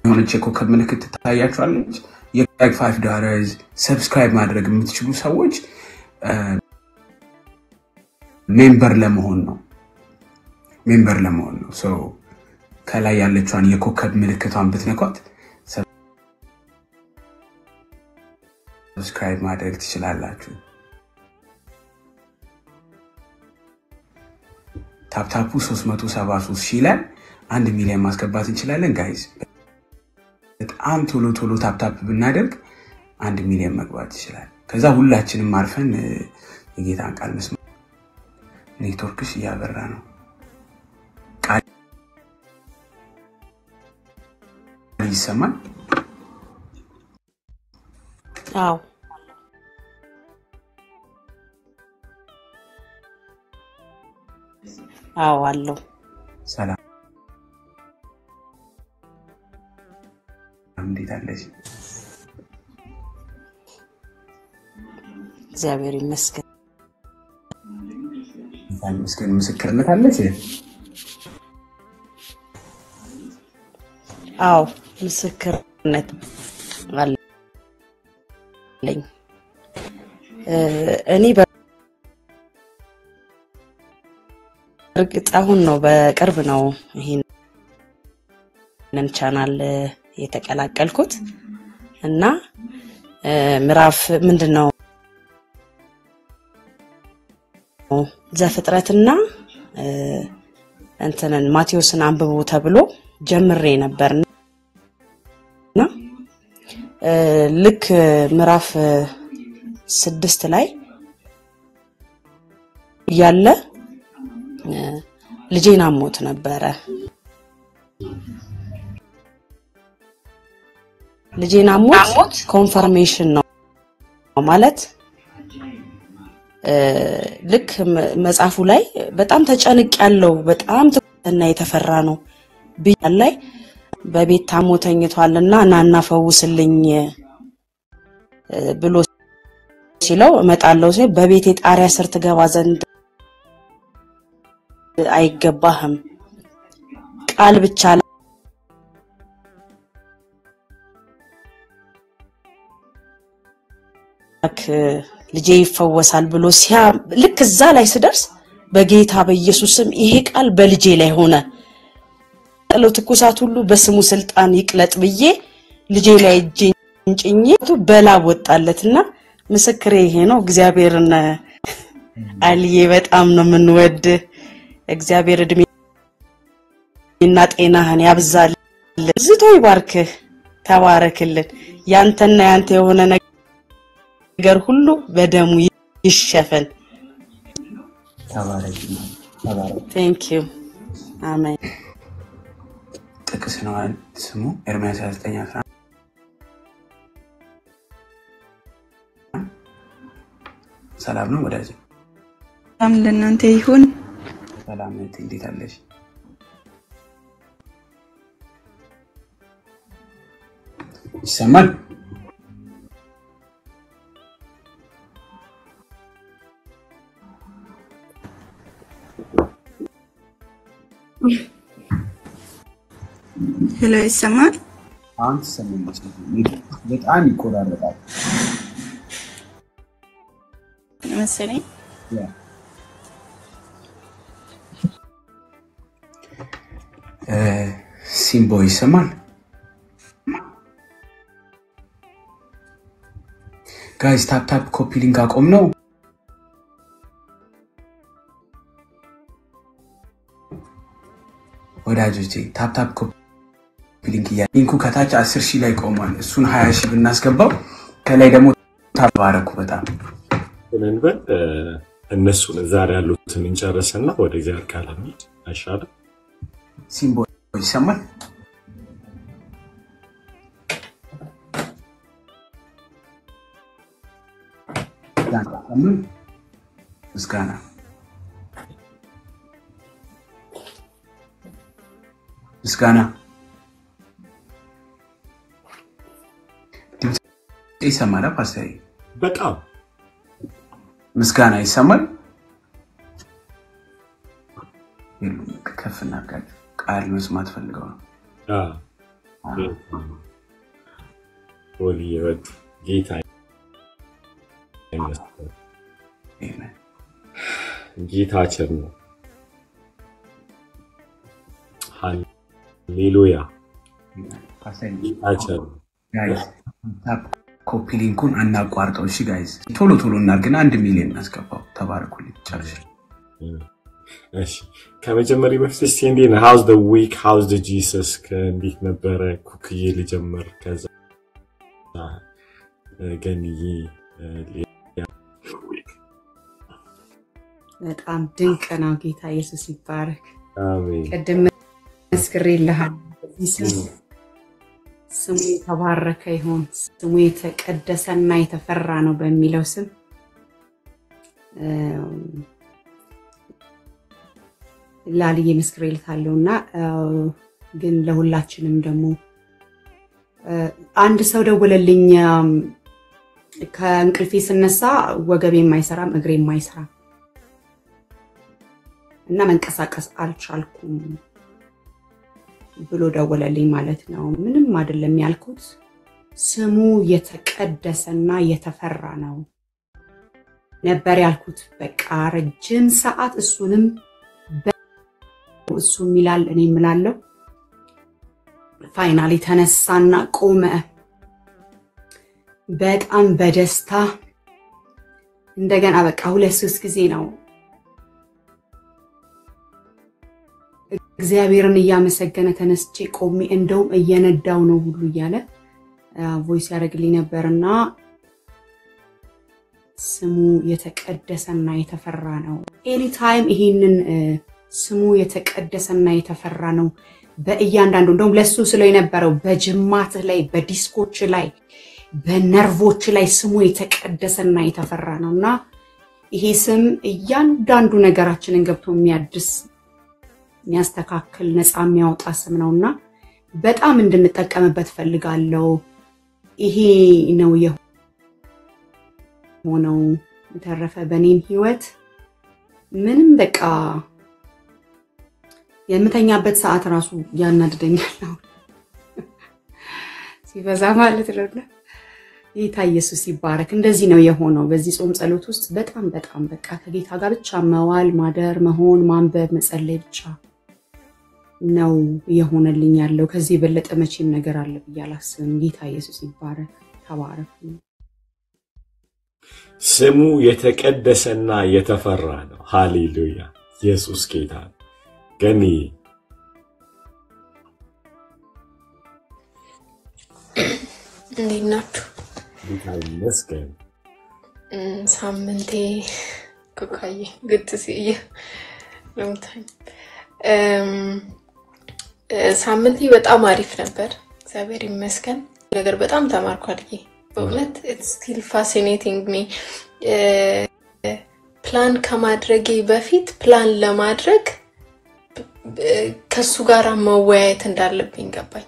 የሆነች የኮከብ ምልክት ትታያችኋለች። የላይክ $5 ሰብስክራይብ ማድረግ የምትችሉ ሰዎች ሜምበር ለመሆን ነው። ከላይ ያለችዋን የኮከብ ምልክቷን ብትነኳት ሰብስክራይብ ማድረግ ትችላላችሁ። ታፕታፑ 373000 ላይ 1 ሚሊዮን ማስገባት እንችላለን ጋይስ። በጣም ቶሎ ቶሎ ታፕታፕ ብናደርግ 1 ሚሊዮን መግባት ይችላል። ከዛ ሁላችንም አርፈን የጌታን ቃል መስማት። ኔትወርክሽ እያበራ ነው። ቃል ይሰማል? አዎ አዎ አለው። ሰላም እንዴት አለሽ? እግዚአብሔር ይመስገን። ምስክርነት አለሽ? አዎ ምስክርነት አለኝ። እኔ በእርግጥ አሁን ነው በቅርብ ነው ይሄንን ቻናል የተቀላቀልኩት እና ምዕራፍ ምንድነው ዘፍጥረትና እንተነን ማቴዎስን አንብቦ ተብሎ ጀምሬ ነበርና ልክ ምዕራፍ 6 ላይ ያለ ልጄን አሞት ነበረ። ልጄን አሞት ኮንፈርሜሽን ነው ማለት ልክ መጽሐፉ ላይ በጣም ተጨንቅ ያለው በጣም ተና የተፈራ ነው ቢያላይ በቤት ታሞተኝቷልና ናና ፈውስልኝ ብሎ ሲለው እመጣለሁ ሲል በቤቴ ጣሪያ ስር ትገባ ዘንድ አይገባህም ቃል ብቻ ልጄ ይፈወሳል ብሎ ልክ እዛ ላይ ስደርስ በጌታ በኢየሱስም ይሄ ቃል በልጄ ላይ ሆነ ጸሎት ትኩሳት ሁሉ በስሙ ስልጣን ይቅለጥ ብዬ ልጄ ላይ ጭኝጭኝ በላብ ወጣለትና ምስክሬ ይሄ ነው። እግዚአብሔርና አልዬ በጣም ነው ምንወድ እግዚአብሔር እድሜና ጤናህን ያብዛል ዝቶ ይባርክህ ተባረክልን ያንተና ያንተ የሆነ ነገር ሁሉ በደሙ ይሸፈን ተባረክ። Thank you አሜን። ጥቅስ ነው ስሙ ኤርምያስ 9:11 ሰላም ነው ወዳጅ ሰላም ለእናንተ ይሁን። ሰላም ነኝ እንዴት አለሽ? ይሰማል? ሄሎ ይሰማል? አንተ ሰማሽ? በጣም ይቆራረጣል መሰለኝ። ሲምቦ ይሰማል? ጋይስ ታፕ ኮፒ ሊንክ አቆም ነው ወዳጆቼ ታፕ ኮፒ ሊንክ ሊንኩ ከታች 10,000 ላይ ቆሟል። እሱን 20,000 ብናስገባው ከላይ ደግሞ ታባረኩ በጣም እንበል እነሱን ዛሬ ያሉትን እንጨርሰና ወደ እግዚአብሔር ቃል እንሂድ አይሻልም? ሲምቦ ይሰማል? ምስጋና ምስጋና ይሰማል? ፓስተር በጣም ምስጋና ይሰማል? ከፍና ቃል መስማት ፈልገው ነው። ወሊ ይወድ ጌታ ይመስገን። ጌታችን ነው። ሃሌሉያ ጌታችን ጋይስ ታፕ ኮፒ ሊንኩን አናቋርጠው። እሺ ጋይስ ቶሎ እናርግና 1 ሚሊዮን እናስገባው። ተባረኩልኝ። ጨርሽ። እሺ ከመጀመሪያ በፊት እስቲ እንዴት ነው how's the week how's the Jesus እንዴት ነበረ? ኩክዬ ልጀምር ከዛ ገንዬ በጣም ድንቅ ነው። ጌታ ኢየሱስ ይባረክ። አሜን። ቀደም መስክሬልሃል። ስሙ የተባረከ ይሁን፣ ስሙ የተቀደሰና የተፈራ ነው በሚለው ስም ላልዬ መስክሬልታለሁና ግን ለሁላችንም ደግሞ አንድ ሰው ደወለልኝ ከእንቅልፌ ስነሳ ወገቤ የማይሰራም እግሬ የማይሰራም እና መንቀሳቀስ አልቻልኩም ብሎ ደወለልኝ ማለት ነው። ምንም አይደለም ያልኩት ስሙ የተቀደሰና የተፈራ ነው ነበር ያልኩት። በቃ ረጅም ሰዓት እሱንም እሱ ሚላል እኔ ምላለው ፋይናሊ ተነሳና ቆመ። በጣም በደስታ እንደገና በቃ 2-3 ጊዜ ነው እግዚአብሔርን እያመሰገነ ተነስቼ ቆሜ እንደውም እየነዳው ነው ሁሉ እያለ ቮይስ ያደርግልኝ ነበርና ስሙ የተቀደሰና የተፈራ ነው። ኤኒ ታይም ይሄንን ስሙ የተቀደሰና የተፈራ ነው በእያንዳንዱ እንደውም ለሱ ስለ የነበረው በጅማት ላይ በዲስኮች ላይ በነርቮች ላይ ስሙ የተቀደሰና የተፈራ ነውና ይሄ ስም እያንዳንዱ ነገራችንን ገብቶ የሚያድስ የሚያስተካክል ነፃ የሚያወጣ ስም ነውና በጣም እንድንጠቀምበት ፈልጋለሁ። ይሄ ነው የሆነው። የተረፈ በኔም ህይወት ምንም በቃ የምተኛበት ሰዓት ራሱ ያናድደኛል ነው ሲበዛ ማለት ነው። ጌታ ኢየሱስ ይባረክ። እንደዚህ ነው የሆነው በዚህ ጾም ጸሎት ውስጥ በጣም በቃ ከጌታ ጋር ብቻ መዋል ማደር መሆን ማንበብ መጸለይ ብቻ ነው የሆነልኝ ያለው። ከዚህ በለጠ መቼም ነገር አለ ብዬ አላስብም። ጌታ ኢየሱስ ይባረክ። ተባረክ። ስሙ የተቀደሰና የተፈራ ነው። ሃሌሉያ። ኢየሱስ ጌታ ነው። ገኒ እንዴት ናችሁ? ጌታ ይመስገን። ሳምንቴ ኮካዬ ግድ ሲየ ለምታይ ሳምንቴ በጣም አሪፍ ነበር። እግዚአብሔር ይመስገን። ነገር በጣም ተማርኳል። በእውነት it's still fascinating me ፕላን ከማድረጌ በፊት ፕላን ለማድረግ ከሱ ጋር መወያየት እንዳለብኝ ገባኝ።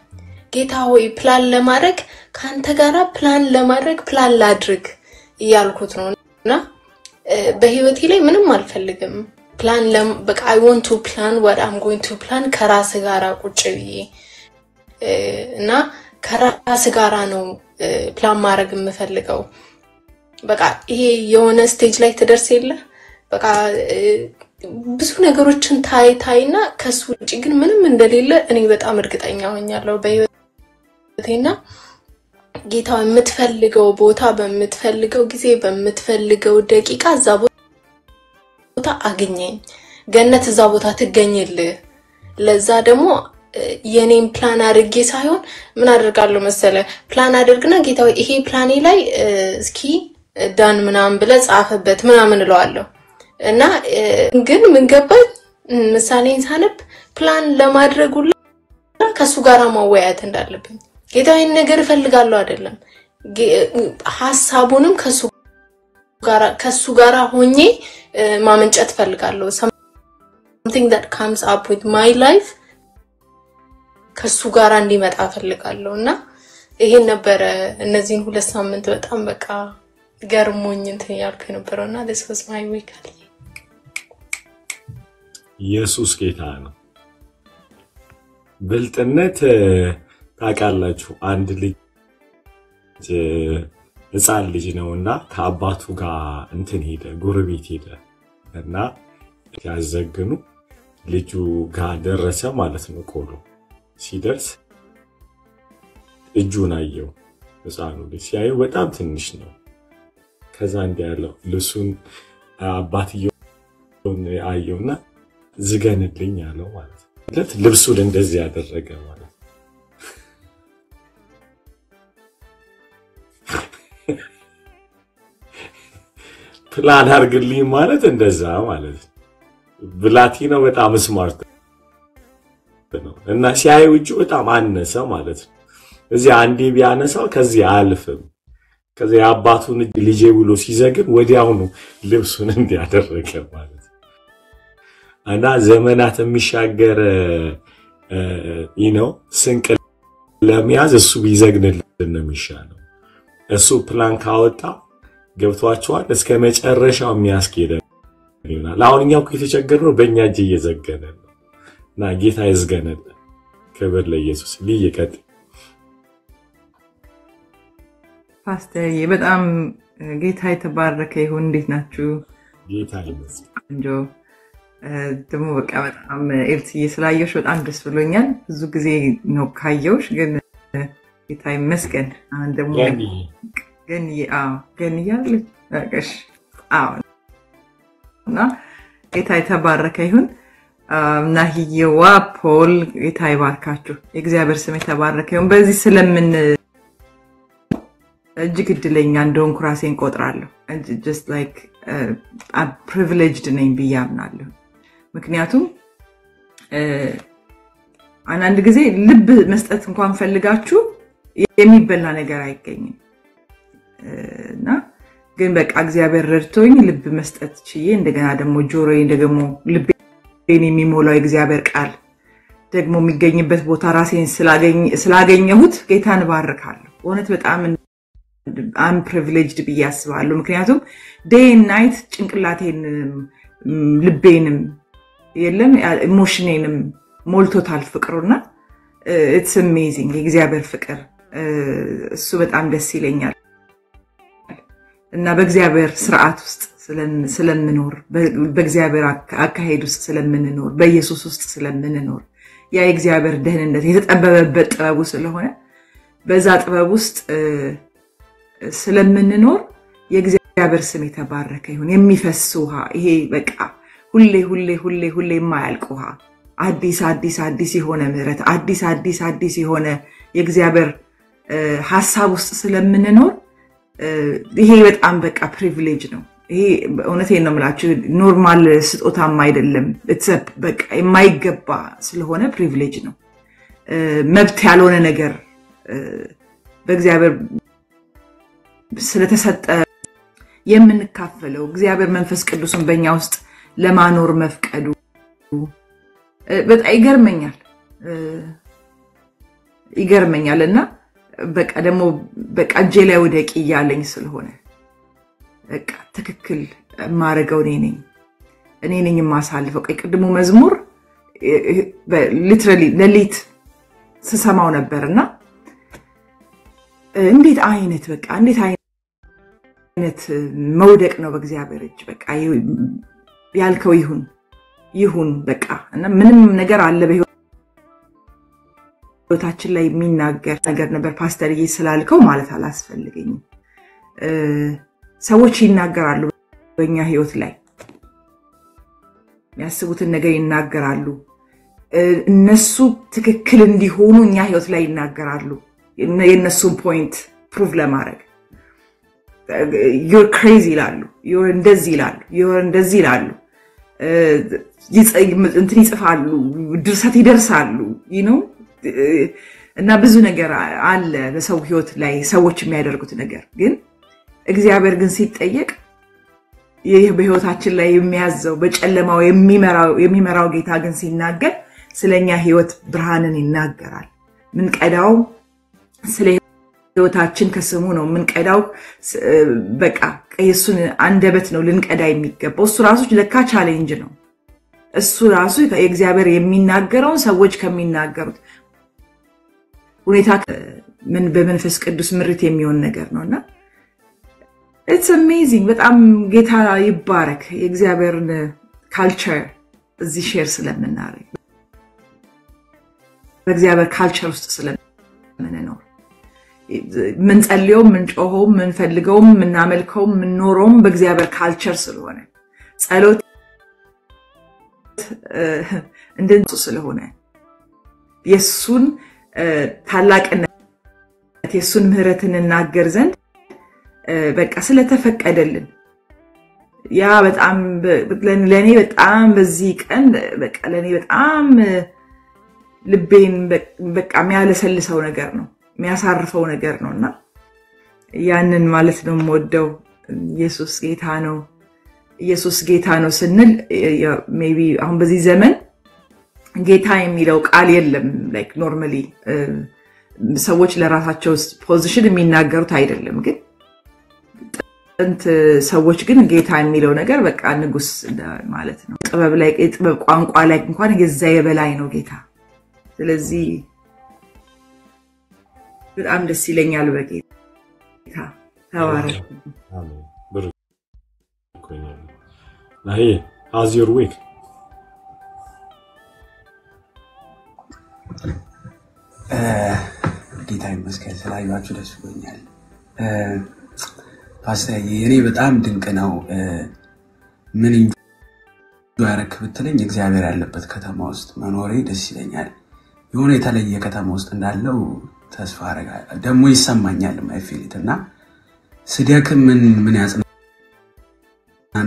ጌታ ሆይ ፕላን ለማድረግ ካንተ ጋር ፕላን ለማድረግ ፕላን ላድርግ እያልኩት ነውና በህይወቴ ላይ ምንም አልፈልግም። ፕላን በቃ I want to plan what I'm going to plan ከራስ ጋር ቁጭ ብዬ እና ከራስ ጋር ነው ፕላን ማድረግ የምፈልገው። በቃ ይሄ የሆነ ስቴጅ ላይ ተደርሰ የለ በቃ ብዙ ነገሮችን ታይና ከሱ ውጪ ግን ምንም እንደሌለ እኔ በጣም እርግጠኛ ሆኛለሁ በህይወቴና ጌታ የምትፈልገው ቦታ በምትፈልገው ጊዜ በምትፈልገው ደቂቃ እዛ ቦታ አገኘኝ። ገነት እዛ ቦታ ትገኝልህ። ለዛ ደግሞ የኔን ፕላን አድርጌ ሳይሆን ምን አደርጋለሁ መሰለ ፕላን አድርግና ጌታ ይሄ ፕላኔ ላይ እስኪ ዳን ምናምን ብለ ጻፈበት ምናምን እለዋለሁ እና ግን ምን ገባኝ ምሳሌን ሳነብ ፕላን ለማድረጉላ ከሱ ጋር ማወያየት እንዳለብኝ ጌታ ይሄን ነገር እፈልጋለሁ አይደለም ሐሳቡንም ከሱ ጋር ሆኜ ማመንጨት ፈልጋለሁ። something that comes up with my life ከሱ ጋር እንዲመጣ ፈልጋለሁና ይሄን ነበር እነዚህን 2 ሳምንት በጣም በቃ ገርሞኝ እንትን ያልኩ ነበርና this was my week። ኢየሱስ ጌታ ነው። ብልጥነት ታውቃላችሁ አንድ ልጅ ህፃን ልጅ ነውና ከአባቱ ጋር እንትን ሄደ ጎረቤት ሄደ እና ያዘግኑ ልጁ ጋር ደረሰ ማለት ነው። ቆሎ ሲደርስ እጁን አየው። ህፃኑ ልጅ ሲያየው በጣም ትንሽ ነው። ከዛ እንዲያለው ልሱን አባትየውን አየውና ዝገንልኝ አለው ማለት ነው። ልብሱን እንደዚህ ያደረገ ማለት ነው። ፕላን አድርግልኝ ማለት እንደዛ ማለት ነው። ብላቲና በጣም ስማርት ነው እና ሲያየው እጁ በጣም አነሰ ማለት ነው። እዚህ አንዴ ቢያነሳው ከዚህ አልፍም። ከዚህ አባቱን ልጄ ብሎ ሲዘግን ወዲያው ነው ልብሱን እንዲያደረገ ማለት ነው። እና ዘመናት የሚሻገር ስንቅ ለሚያዝ እሱ ቢዘግንልን ነው የሚሻለው። እሱ ፕላን ካወጣ ገብቷቸዋል እስከ መጨረሻው የሚያስኬደ ይሆናል። አሁን እኛው ከተቸገርነው በእኛ እጅ እየዘገነ ነው እና ጌታ ይዝገነልን። ክብር ለኢየሱስ ይቀጥ ፓስተር በጣም ጌታ የተባረከ ይሁን እንዴት ናችሁ ጌታ ይመስገን እንጆ ደሞ በቃ በጣም ኤልትዬ ስላየሽ በጣም ደስ ብሎኛል ብዙ ጊዜ ነው ካየውሽ ግን ጌታ ይመስገን አሁን ደሞ ገን ያለች እሺ እና ጌታ የተባረከ ይሁን ናሂየዋ ፖል ጌታ ይባርካችሁ የእግዚአብሔር ስም የተባረከ ይሁን በዚህ ስለምን እጅግ እድለኛ እንደሆንኩ ራሴን ቆጥራለሁ just like I'm privileged ነኝ ብያምናለሁ ምክንያቱም አንድ ጊዜ ልብ መስጠት እንኳን ፈልጋችሁ የሚበላ ነገር አይገኝም እና ግን በቃ እግዚአብሔር ረድቶኝ ልብ መስጠት ችዬ እንደገና ደግሞ ጆሮዬ ደግሞ ልቤን የሚሞላው እግዚአብሔር ቃል ደግሞ የሚገኝበት ቦታ ራሴን ስላገኘሁት ጌታን ባርካለሁ እውነት በጣም I'm privileged ብዬ አስባለሁ ምክንያቱም day and night ጭንቅላቴን ልቤንም የለም ኢሞሽኔንም ሞልቶታል ፍቅሩና it's amazing የእግዚአብሔር ፍቅር እሱ በጣም ደስ ይለኛል እና በእግዚአብሔር ስርዓት ውስጥ ስለምንኖር በእግዚአብሔር አካሄድ ውስጥ ስለምንኖር በኢየሱስ ውስጥ ስለምንኖር ያ የእግዚአብሔር ደህንነት የተጠበበበት ጥበቡ ስለሆነ በዛ ጥበብ ውስጥ ስለምንኖር የእግዚአብሔር ስም የተባረከ ይሁን የሚፈስ ውሃ ይሄ በቃ ሁሌ የማያልቅ ውሃ አዲስ የሆነ ምህረት አዲስ የሆነ የእግዚአብሔር ሐሳብ ውስጥ ስለምንኖር ይሄ በጣም በቃ ፕሪቪሌጅ ነው ይሄ እውነቴን ነው የምላችሁ ኖርማል ስጦታም አይደለም በቃ የማይገባ ስለሆነ ፕሪቪሌጅ ነው መብት ያልሆነ ነገር በእግዚአብሔር ስለተሰጠ የምንካፈለው እግዚአብሔር መንፈስ ቅዱስን በእኛ ውስጥ ለማኖር መፍቀዱ በጣም ይገርመኛልና በቃ ደግሞ በቃ እጄ ላይ ወደቂ ያለኝ ስለሆነ በቃ ትክክል ማረጋው እኔ ነኝ ማሳልፈው ቅድሙ መዝሙር ሊትራሊ ለሊት ስሰማው ነበርና እንዴት አይነት መውደቅ ነው በእግዚአብሔር እጅ በቃ ያልከው ይሁን በቃ እና ምንም ነገር አለ በህይወታችን ላይ የሚናገር ነገር ነበር ፓስተር ስላልከው ማለት አላስፈልገኝም ሰዎች ይናገራሉ በእኛ ህይወት ላይ ያስቡትን ነገር ይናገራሉ እነሱ ትክክል እንዲሆኑ እኛ ህይወት ላይ ይናገራሉ የነሱን ፖይንት ፕሩቭ ለማድረግ you're crazy ይላሉ you're እንደዚህ ይላሉ እንትን ይጽፋሉ ድርሰት ይደርሳሉ you know እና ብዙ ነገር አለ በሰው ህይወት ላይ ሰዎች የሚያደርጉት ነገር ግን እግዚአብሔር ግን ሲጠየቅ ይሄ በህይወታችን ላይ የሚያዘው በጨለማው የሚመራው ጌታ ግን ሲናገር ስለኛ ህይወት ብርሃንን ይናገራል ምን ቀዳው ስለ ህይወታችን ከስሙ ነው ምን ቀዳው በቃ የሱን አንደበት ነው ልንቀዳ የሚገባው እሱ ራሱ ለካ ቻሌንጅ ነው እሱ ራሱ የእግዚአብሔር የሚናገረው ሰዎች ከሚናገሩት ሁኔታ ምን በመንፈስ ቅዱስ ምሪት የሚሆን ነገር ነውና it's amazing በጣም ጌታ ይባረክ የእግዚአብሔርን ካልቸር እዚህ ሼር ስለምናረግ በእግዚአብሔር ካልቸር ውስጥ ስለምንኖር ምን ጸልየው ምን ጮኸው ምን ፈልገው ምን አመልከው ምን ኖሮው በእግዚአብሔር ካልቸር ስለሆነ ጸሎት እንደንቱ ስለሆነ የሱን ታላቅነት የሱን ምህረትን እናገር ዘንድ በቃ ስለተፈቀደልን ያ በጣም ለኔ በጣም በዚህ ቀን በቃ ለኔ በጣም ልቤን በቃ የሚያለሰልሰው ነገር ነው የሚያሳርፈው ነገር ነውና ያንን ማለት ነው የምወደው ኢየሱስ ጌታ ነው ስንል ሜቢ አሁን በዚህ ዘመን ጌታ የሚለው ቃል የለም like normally ሰዎች ለራሳቸው ፖዚሽን የሚናገሩት አይደለም ግን እንት ሰዎች ግን ጌታ የሚለው ነገር በቃ ንጉስ ማለት ነው ጥበብ ቋንቋ ላይ እንኳን የዛ የበላይ ነው ጌታ ስለዚህ በጣም ደስ ይለኛል በጌታ ተባረክ አሜን ብሩክኝ ናሂ how's your week ጌታ ይመስገን ስላያችሁ ደስ ብሎኛል ፓስተር የኔ በጣም ድንቅ ነው ምን ያረክ ብትለኝ እግዚአብሔር ያለበት ከተማ ውስጥ መኖሬ ደስ ይለኛል የሆነ የተለየ ከተማ ውስጥ እንዳለው ተስፋ አረጋለሁ ደግሞ ይሰማኛል ማይፊልትና ስደክም ምን ያጽናል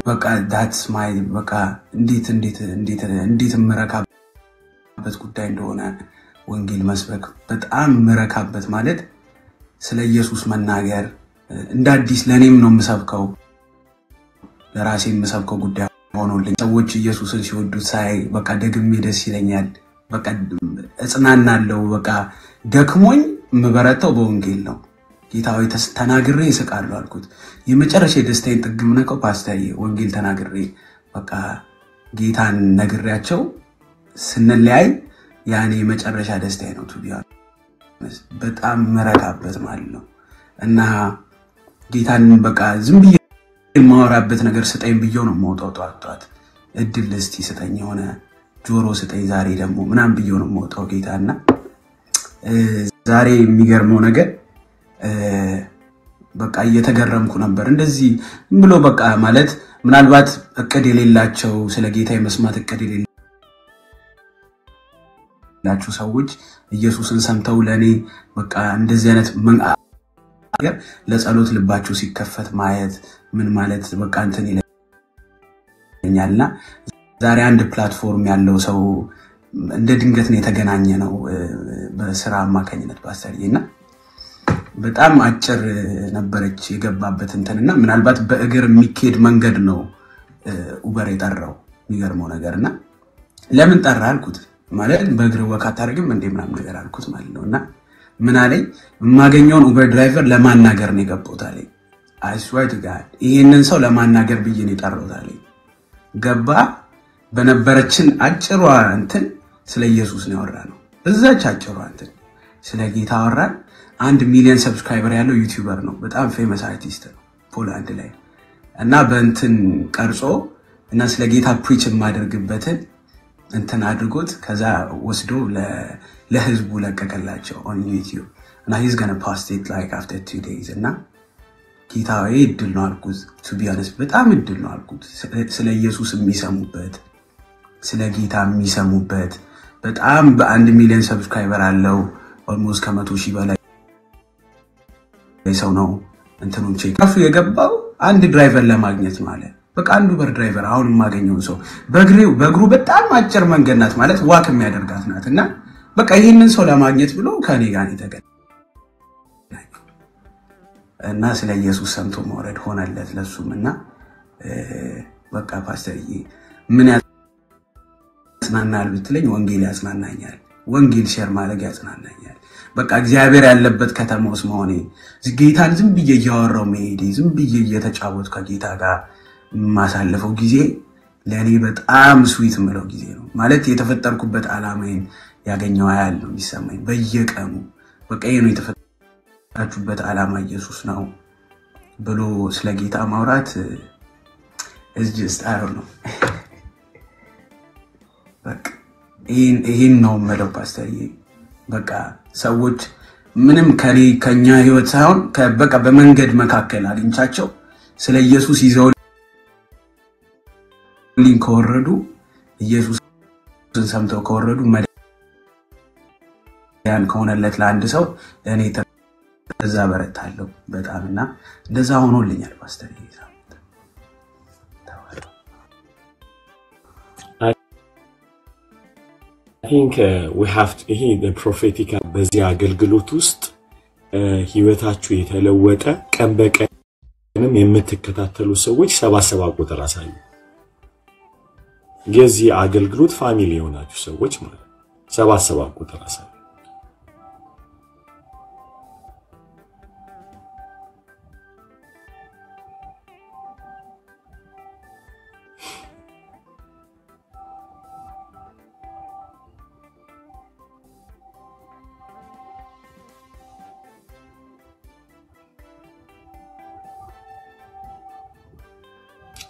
በቃ that's my በቃ እንዴት መረካበት ጉዳይ እንደሆነ ወንጌል መስበክ በጣም መረካበት ማለት ስለ ኢየሱስ መናገር እንደ አዲስ ለኔም ነው የምሰብከው ለራሴ የምሰብከው ጉዳይ ሆኖልኝ ሰዎች ኢየሱስን ሲወዱት ሳይ በቃ ደግሜ ደስ ይለኛል በቃ እጽናናለሁ በቃ ደክሞኝ መበረታው በወንጌል ነው ጌታዊ ተናግሬ ይስቃለሁ አልኩት የመጨረሻ ደስታዬን ጥግም ነቀው ፓስተር ወንጌል ተናግሬ በቃ ጌታን ነግሬያቸው ስንለያይ ያኔ የመጨረሻ ደስታዬ ነው ቱቢያ በጣም መረካበት ማለት ነው እና ጌታን በቃ ዝም ብዬ ማወራበት ነገር ስጠኝ ብየው ነው መውጣው ጧት እድል እስቲ ስጠኝ ሆነ ጆሮ ስጠኝ ዛሬ ደግሞ ምናም ብየው ነው መውጣው ጌታና ዛሬ የሚገርመው ነገር በቃ እየተገረምኩ ነበር እንደዚህ ብሎ በቃ ማለት ምናልባት እቅድ የሌላቸው ስለ ጌታ የመስማት እቅድ የሌላቸው ሰዎች ኢየሱስን ሰምተው ለኔ በቃ እንደዚህ አይነት ነገር ለጸሎት ልባቸው ሲከፈት ማየት ምን ማለት በቃ እንትን ይለኛልና ዛሬ አንድ ፕላትፎርም ያለው ሰው እንደ ድንገት ነው የተገናኘ ነው በስራ አማካኝነት ፓስተርዬና በጣም አጭር ነበረች የገባበት እንትንና ምናልባት በእግር የሚኬድ መንገድ ነው ኡበር የጠራው የሚገርመው ነገርና ለምን ጠራ አልኩት ማለት በእግር ወካት አድርግም እንደ ምናምን ነገር አልኩት ማለት ነውና ምን አለኝ ማገኘውን ኡበር ድራይቨር ለማናገር ነው የገባው ታለኝ I swear to God ይሄንን ሰው ለማናገር ብዬ ነው የጠራው ታለኝ ገባ በነበረችን አጭሯ እንትን ስለ ኢየሱስ ነው ያወራነው እዛች አጭሯ እንትን ስለ ጌታ አወራን 1 ሚሊዮን ሰብስክራይበር ያለው ዩቲዩበር ነው በጣም ፌመስ አርቲስት ነው ፖላንድ ላይ እና በእንትን ቀርጾ እና ስለ ጌታ ፕሪች ማድረግበትን እንትን አድርጎት ከዛ ወስዶ ለህዝቡ ለቀቀላቸው on YouTube and he's going to post it like after 2 days እና ጌታዬ እድል ነው አልኩት to be honest በጣም እድል ነው አልኩት ስለ ኢየሱስ የሚሰሙበት ስለ ጌታ የሚሰሙበት በጣም በ1 ሚሊዮን ሰብስክራይበር አለው almost ከ100,000 በላይ ሰው ነው እንትኑን ቼክ አፍ የገባው አንድ ድራይቨር ለማግኘት ማለት በቃ አንዱ በር ድራይቨር አሁን ማገኘው ሰው በእግሩ በጣም አጭር መንገድ ናት ማለት ዋክ የሚያደርጋት ናትና በቃ ይሄንን ሰው ለማግኘት ብሎ ከኔ ጋር የተገናኘ እና ስለ ኢየሱስ ሰምቶ መውረድ ሆነለት ለሱምና በቃ ፓስተርዬ ምን ያጽናናል ብትለኝ ወንጌል ያጽናናኛል ወንጌል ሼር ማድረግ ያጽናናኛል በቃ እግዚአብሔር ያለበት ከተማ ውስጥ መሆኔ ጌታን ዝም ብዬ ያወራው መሄዴ ዝም ብዬ እየተጫወቱ ከጌታ ጋር ማሳለፈው ጊዜ ለኔ በጣም ስዊት ምለው ጊዜ ነው ማለት የተፈጠርኩበት ዓላማዬን ያገኘው ያህል ነው የሚሰማኝ በየቀኑ በቃ ይሄ ነው የተፈጠራችሁበት ዓላማ ኢየሱስ ነው ብሎ ስለ ጌታ ማውራት is just I don't know በቃ ይሄን ነው መለው ፓስተርዬ በቃ ሰዎች ምንም ከኛ ህይወት ሳይሆን በቃ በመንገድ መካከል አግኝቻቸው ስለ ኢየሱስ ይዘው ሊንክ ወረዱ ኢየሱስን ሰምተው ከወረዱ ያን ከሆነለት ለአንድ ሰው እኔ ተዛ በረታለሁ በጣምና እንደዛ ሆኖልኛል ፓስተርዬ I think we have to the prophetic በዚህ አገልግሎት ውስጥ ህይወታችሁ የተለወጠ ቀን በቀንም የምትከታተሉ ሰዎች 77 ቁጥር አሳዩ የዚህ አገልግሎት ፋሚሊ የሆናችሁ ሰዎች ማለት 77 ቁጥር አሳዩ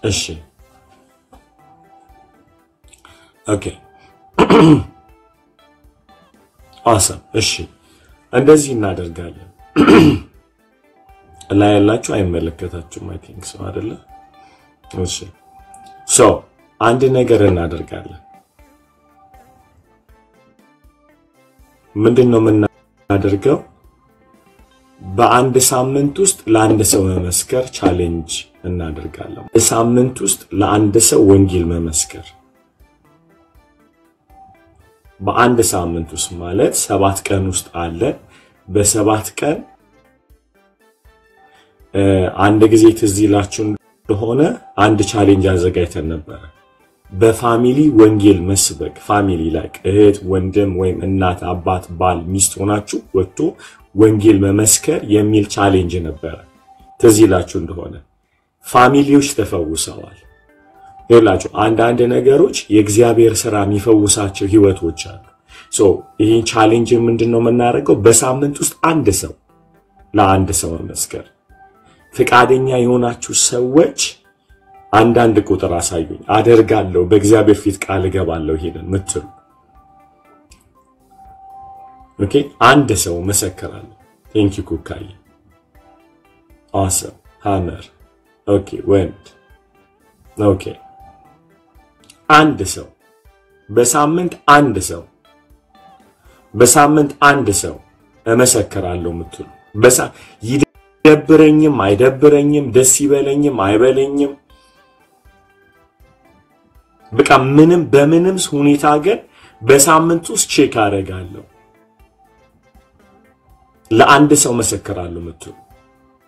እሺ ኦኬ awesome እሺ እንደዚህ እናደርጋለን ላይ ያላችሁ አይመለከታችሁም I think so አይደለ እሺ so አንድ ነገር እናደርጋለን ምንድነው የምናደርገው በአንድ ሳምንት ውስጥ ለአንድ ሰው መመስከር ቻሌንጅ እናደርጋለን በሳምንት ውስጥ ለአንድ ሰው ወንጌል መመስከር በአንድ ሳምንት ውስጥ ማለት 7 ቀን ውስጥ አለ በ7 ቀን አንድ ጊዜ ትዝ ይላችሁ እንደሆነ አንድ ቻሌንጅ አዘጋጅተን ነበር በፋሚሊ ወንጌል መስበክ ፋሚሊ ላይ እህት ወንድም ወይም እናት አባት ባል ሚስት ሆናችሁ ወጥቶ ወንጌል መመስከር የሚል ቻሌንጅ ነበር ትዝ ይላችሁ እንደሆነ ፋሚሊዎች ተፈውሰዋል ይላችሁ አንድ ነገሮች የእግዚአብሔር ሥራ የሚፈውሳቸው ህይወቶች አሉ ሶ ይሄን ቻሌንጅ ምንድነው የምናደርገው በሳምንት ውስጥ አንድ ሰው ለአንድ ሰው መመስከር ፍቃደኛ የሆናችሁ ሰዎች አንድ ቁጥር አሳዩኝ አደርጋለሁ በእግዚአብሔር ፊት ቃል ገባለሁ ይሄንን ምትሉ ኦኬ አንድ ሰው መሰከራለሁ thank you ኩካይ awesome hammer okay went okay አንድ ሰው በሳምንት አንድ ሰው እመሰክራለሁ ምትሉ ይደብረኝም አይደብረኝም ደስ ይበለኝም አይበለኝም በቃ ምንም በምንም ሁኔታ ግን በሳምንት ውስጥ ቼክ አደርጋለሁ ለአንድ ሰው መሰክራለሁ ምትሉ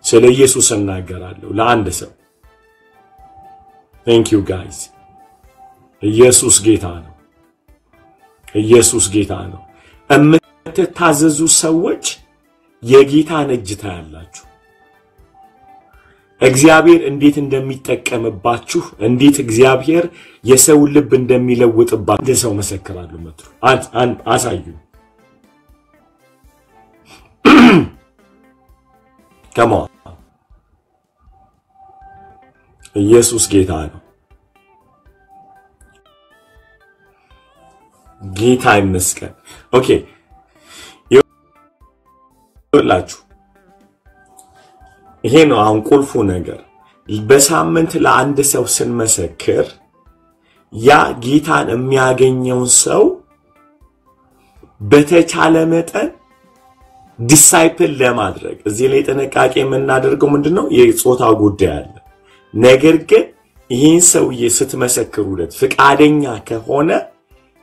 ስለ ኢየሱስ እናገራለሁ ለአንድ ሰው thank you guys ኢየሱስ ጌታ ነው እምትታዘዙ ሰዎች የጌታን እጅ ታያላችሁ እግዚአብሔር እንዴት እንደሚጠቀምባችሁ እንዴት እግዚአብሔር የሰው ልብ እንደሚለውጥባችሁ እንደ ሰው መሰክራለሁ ምትሉ አሳዩ come on ኢየሱስ ጌታ ነው ጌታ ይመስገን ኦኬ ይላችሁ ይሄ ነው አሁን ቁልፉ ነገር በሳምንት ለአንድ ሰው ስንመሰክር ያ ጌታን የሚያገኘው ሰው በተቻለ መጠን ዲሳይፕል ለማድረግ እዚህ ላይ ተነቃቂ የምናደርገው ምንድነው የጾታ ጉዳይ አለ ነገር ግን ይሄን ሰውዬ ስትመሰክሩለት ፍቃደኛ ከሆነ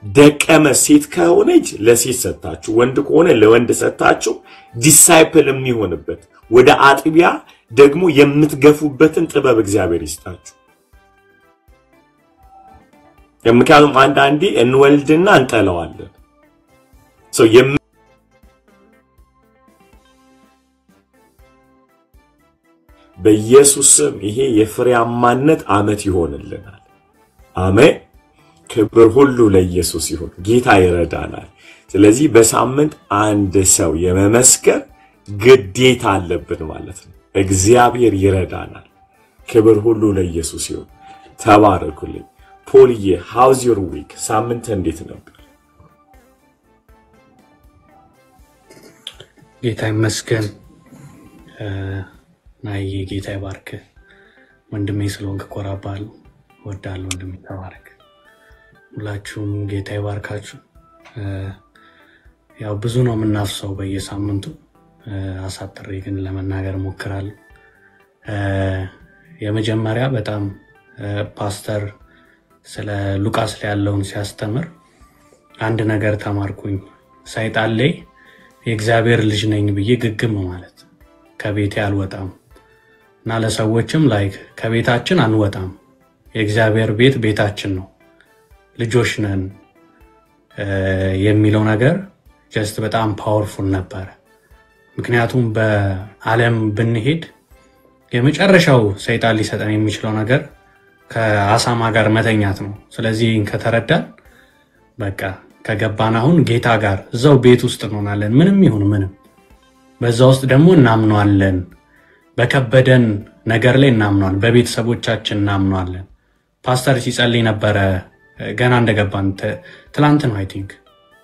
ደቀመ ሴት ከሆነች ለሴት ሰጣችሁ ወንድ ከሆነ ለወንድ ሰጣችሁ ዲሳይፕል የሚሆንበት ወደ አጥቢያ ደግሞ የምትገፉበትን ጥበብ እግዚአብሔር ይስጣችሁ የምካሉም አንዳንዴ እንወልድና እንጠላዋለን ሶ በኢየሱስ ስም ይሄ የፍሬያማነት አመት ይሆንልናል አሜን ክብር ሁሉ ለኢየሱስ ይሁን ጌታ ይረዳናል ስለዚህ በሳምንት አንድ ሰው የመመስከር ግዴታ አለብን ማለት ነው እግዚአብሔር ይረዳናል ክብር ሁሉ ለኢየሱስ ይሁን ተባረኩልኝ ፖልዬ how's your week ሳምንት እንዴት ነበር ጌታ ይመስገን ናይ ጌታ ይባርክ ወንድሜ ስለሆንክ ኮራባለሁ ወዳለሁ ወንድሜ ተባረክ ሁላችሁም ጌታ ይባርካችሁ ያው ብዙ ነው የምናፍሰው በየሳምንቱ አሳጥሬ ግን ለመናገር ሞክራለሁ የመጀመሪያ በጣም ፓስተር ስለ ሉቃስ ላይ ያለውን ሲያስተምር አንድ ነገር ተማርኩኝ ሰይጣን ላይ የእግዚአብሔር ልጅ ነኝ ብዬ ግግም ማለት ከቤቴ አልወጣም እና ለሰዎችም ላይክ ከቤታችን አንወጣም የእግዚአብሔር ቤት ቤታችን ነው ልጆች ነን የሚለው ነገር just በጣም ፓወርፉል ነበር ምክንያቱም በዓለም ብንሄድ የመጨረሻው ሰይጣን ሊሰጠን የሚችለው ነገር ከአሳማ ጋር መተኛት ነው ስለዚህ ከተረዳን በቃ ከገባን አሁን ጌታ ጋር እዛው ቤት ውስጥ እንሆናለን ምንም ይሁን ምንም በዛው ውስጥ ደግሞ እናምነዋለን በከበደን ነገር ላይ እናምናለን፣ በቤተሰቦቻችን እናምናለን። ፓስተር ሲጸልይ ነበረ ገና እንደገባን ትላንት ነው አይ ቲንክ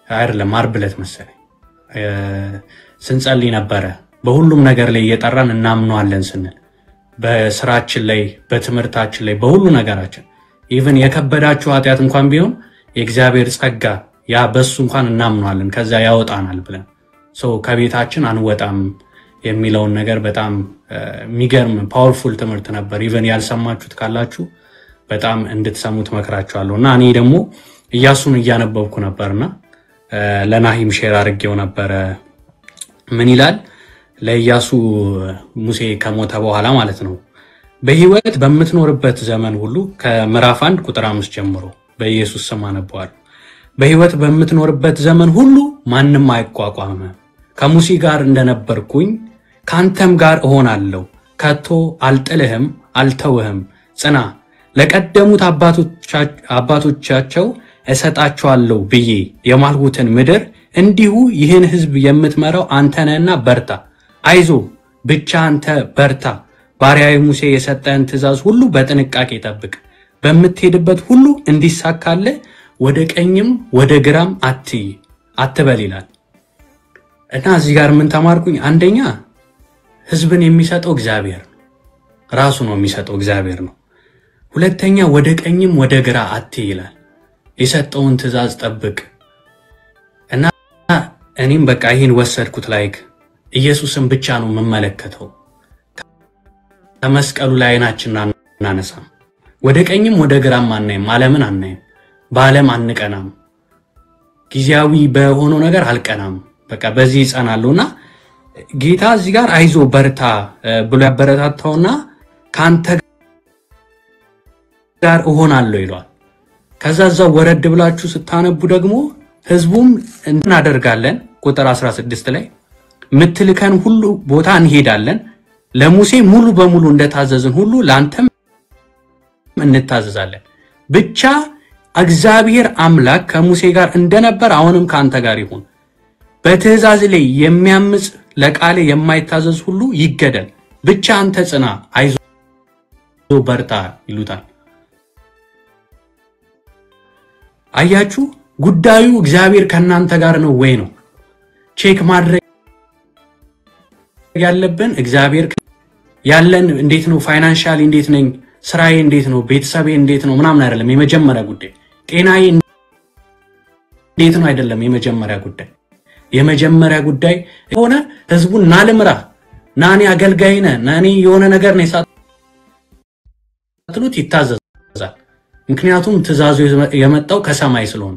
አይደለም ዓርብ ዕለት መሰለኝ ስንጸልይ ነበረ። በሁሉም ነገር ላይ እየጠራን እናምናለን ስንል በስራችን ላይ በትምህርታችን ላይ በሁሉ ነገራችን ኢቭን የከበዳችሁ ኃጢያት እንኳን ቢሆን የእግዚአብሔር ጸጋ ያ በሱ እንኳን እናምናለን ከዛ ያወጣናል ብለን ከቤታችን አንወጣም የሚለውን ነገር በጣም የሚገርም ፓወርፉል ትምህርት ነበር። ኢቭን ያልሰማችሁት ካላችሁ በጣም እንድትሰሙት መከራችኋለሁና እኔ ደግሞ ኢያሱን እያነበብኩ ነበርና ለናሂም ሼር አድርጌው ነበር። ምን ይላል? ለኢያሱ ሙሴ ከሞተ በኋላ ማለት ነው በህይወት በምትኖርበት ዘመን ሁሉ ከምዕራፍ 1 ቁጥር 5 ጀምሮ በኢየሱስ ስም አነበዋል። በህይወት በምትኖርበት ዘመን ሁሉ ማንንም አይቋቋም። ከሙሴ ጋር እንደነበርኩኝ ካንተም ጋር እሆናለሁ። ከቶ አልጥልህም አልተውህም። ጽና፣ ለቀደሙት አባቶቻቸው እሰጣቸዋለሁ ብዬ የማልሁትን ምድር እንዲሁ ይህን ህዝብ የምትመራው አንተ ነህና በርታ። አይዞ ብቻ አንተ በርታ። ባሪያዬ ሙሴ የሰጠህን ትእዛዝ ሁሉ በጥንቃቄ ጠብቅ። በምትሄድበት ሁሉ እንዲሳካልህ ወደ ቀኝም ወደ ግራም አትበል ይላል። እና እዚህ ጋር ምን ተማርኩኝ? አንደኛ ህዝብን የሚሰጠው እግዚአብሔር ነው፣ ራሱ ነው የሚሰጠው እግዚአብሔር ነው። ሁለተኛ ወደ ቀኝም ወደ ግራ ይላል። የሰጠውን ትእዛዝ ጠብቅ። እና እኔም በቃ ይሄን ወሰድኩት። ላይክ ኢየሱስን ብቻ ነው የምመለከተው። ከመስቀሉ ላይ አይናችንን አናነሳም። ወደ ቀኝም ወደ ግራም አናይም። ዓለምን አናይም። በዓለም አንቀናም። ጊዜያዊ በሆነው ነገር አልቀናም። በቃ በዚህ ጸናለሁና ጌታ እዚህ ጋር አይዞ በርታ ብሎ ያበረታታውና ካንተ ጋር እሆናለሁ ይሏል። ከዛዛው ወረድ ብላችሁ ስታነቡ ደግሞ ህዝቡም እናደርጋለን ቁጥር 16 ላይ ምትልከን ሁሉ ቦታ እንሄዳለን፣ ለሙሴ ሙሉ በሙሉ እንደታዘዝን ሁሉ ላንተም እንታዘዛለን። ብቻ እግዚአብሔር አምላክ ከሙሴ ጋር እንደነበር አሁንም ካንተ ጋር ይሁን። በትእዛዝ ላይ የሚያምጽ ለቃሌ የማይታዘዝ ሁሉ ይገደል። ብቻ አንተ ጽና፣ አይዞ በርታ ይሉታል። አያችሁ ጉዳዩ እግዚአብሔር ከናንተ ጋር ነው ወይ ነው ቼክ ማድረግ ያለብን። እግዚአብሔር ያለን እንዴት ነው? ፋይናንሻሊ እንዴት ነኝ? ስራዬ እንዴት ነው? ቤተሰቤ እንዴት ነው? ምናምን አይደለም የመጀመሪያ ጉዳይ። ጤናዬ እንዴት ነው? አይደለም የመጀመሪያ ጉዳይ። የመጀመሪያ ጉዳይ ሆነ ህዝቡን ናልምራ ናኒ አገልጋይ ነህ ናኒ የሆነ ነገር ነው ሳትሉት ይታዘዛል። ምክንያቱም ትእዛዙ የመጣው ከሰማይ ስለሆነ፣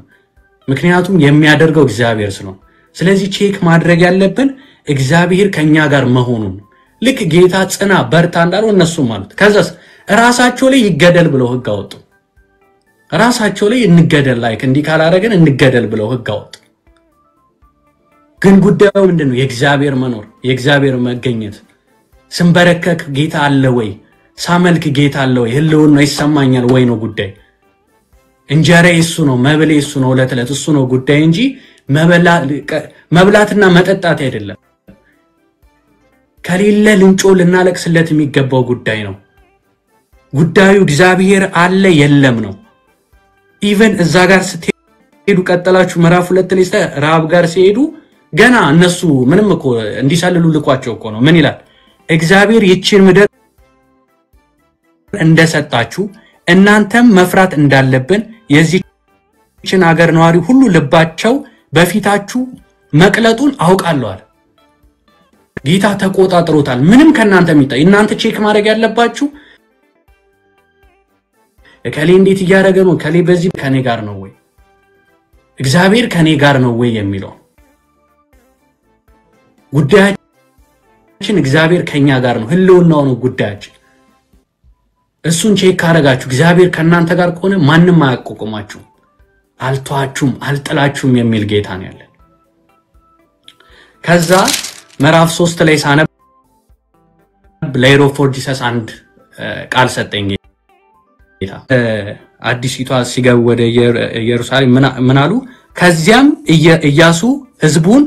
ምክንያቱም የሚያደርገው እግዚአብሔር ስለሆነ። ስለዚህ ቼክ ማድረግ ያለብን እግዚአብሔር ከኛ ጋር መሆኑን። ልክ ጌታ ጽና በርታ እንዳለው እነሱ ማለት ከዛስ ራሳቸው ላይ ይገደል ብለው ህግ አወጡ። ራሳቸው ላይ እንገደል ላይክ እንዲህ ካላረገን እንገደል ብለው ህግ አወጡ። ግን ጉዳዩ ምንድነው? የእግዚአብሔር መኖር፣ የእግዚአብሔር መገኘት። ስንበረከክ ጌታ አለ ወይ? ሳመልክ ጌታ አለ ወይ? ህልውና ይሰማኛል ወይ ነው ጉዳይ። እንጀራ እሱ ነው፣ መብሌ እሱ ነው፣ ለተለት እሱ ነው ጉዳይ እንጂ መብላትና መጠጣት አይደለም። ከሌለ ልንጮ ልናለቅስለት የሚገባው ጉዳይ ነው። ጉዳዩ እግዚአብሔር አለ የለም ነው። ኢቭን እዛ ጋር ስትሄዱ ቀጥላችሁ ምዕራፍ 2 ላይ ረሃብ ጋር ሲሄዱ ገና እነሱ ምንም እኮ እንዲሰልሉ ልኳቸው እኮ ነው። ምን ይላል? እግዚአብሔር ይችን ምድር እንደሰጣችሁ እናንተም መፍራት እንዳለብን የዚህችን ሀገር ነዋሪ ሁሉ ልባቸው በፊታችሁ መቅለጡን አውቃለሁ አለ። ጌታ ተቆጣጥሮታል። ምንም ከናንተ የሚታይ እናንተ ቼክ ማድረግ ያለባችሁ ከሌ እንዴት እያደረገ ነው? ከሌ በዚህ ከኔ ጋር ነው ወይ? እግዚአብሔር ከኔ ጋር ነው ወይ የሚለው ጉዳያችን። እግዚአብሔር ከኛ ጋር ነው፣ ህልውናው ነው ጉዳያችን። እሱን ቼክ ካረጋችሁ እግዚአብሔር ከናንተ ጋር ከሆነ ማንንም አያቆቁማችሁ፣ አልተዋችሁም፣ አልጥላችሁም የሚል ጌታ ነው ያለን። ከዛ ምዕራፍ 3 ላይ ሳነብ ሌሮ ፎር ጂሰስ አንድ ቃል ሰጠኝ ጌታ። አዲሲቷ ሲገቡ ወደ ኢየሩሳሌም ምን አሉ? ከዚያም ኢያሱ ህዝቡን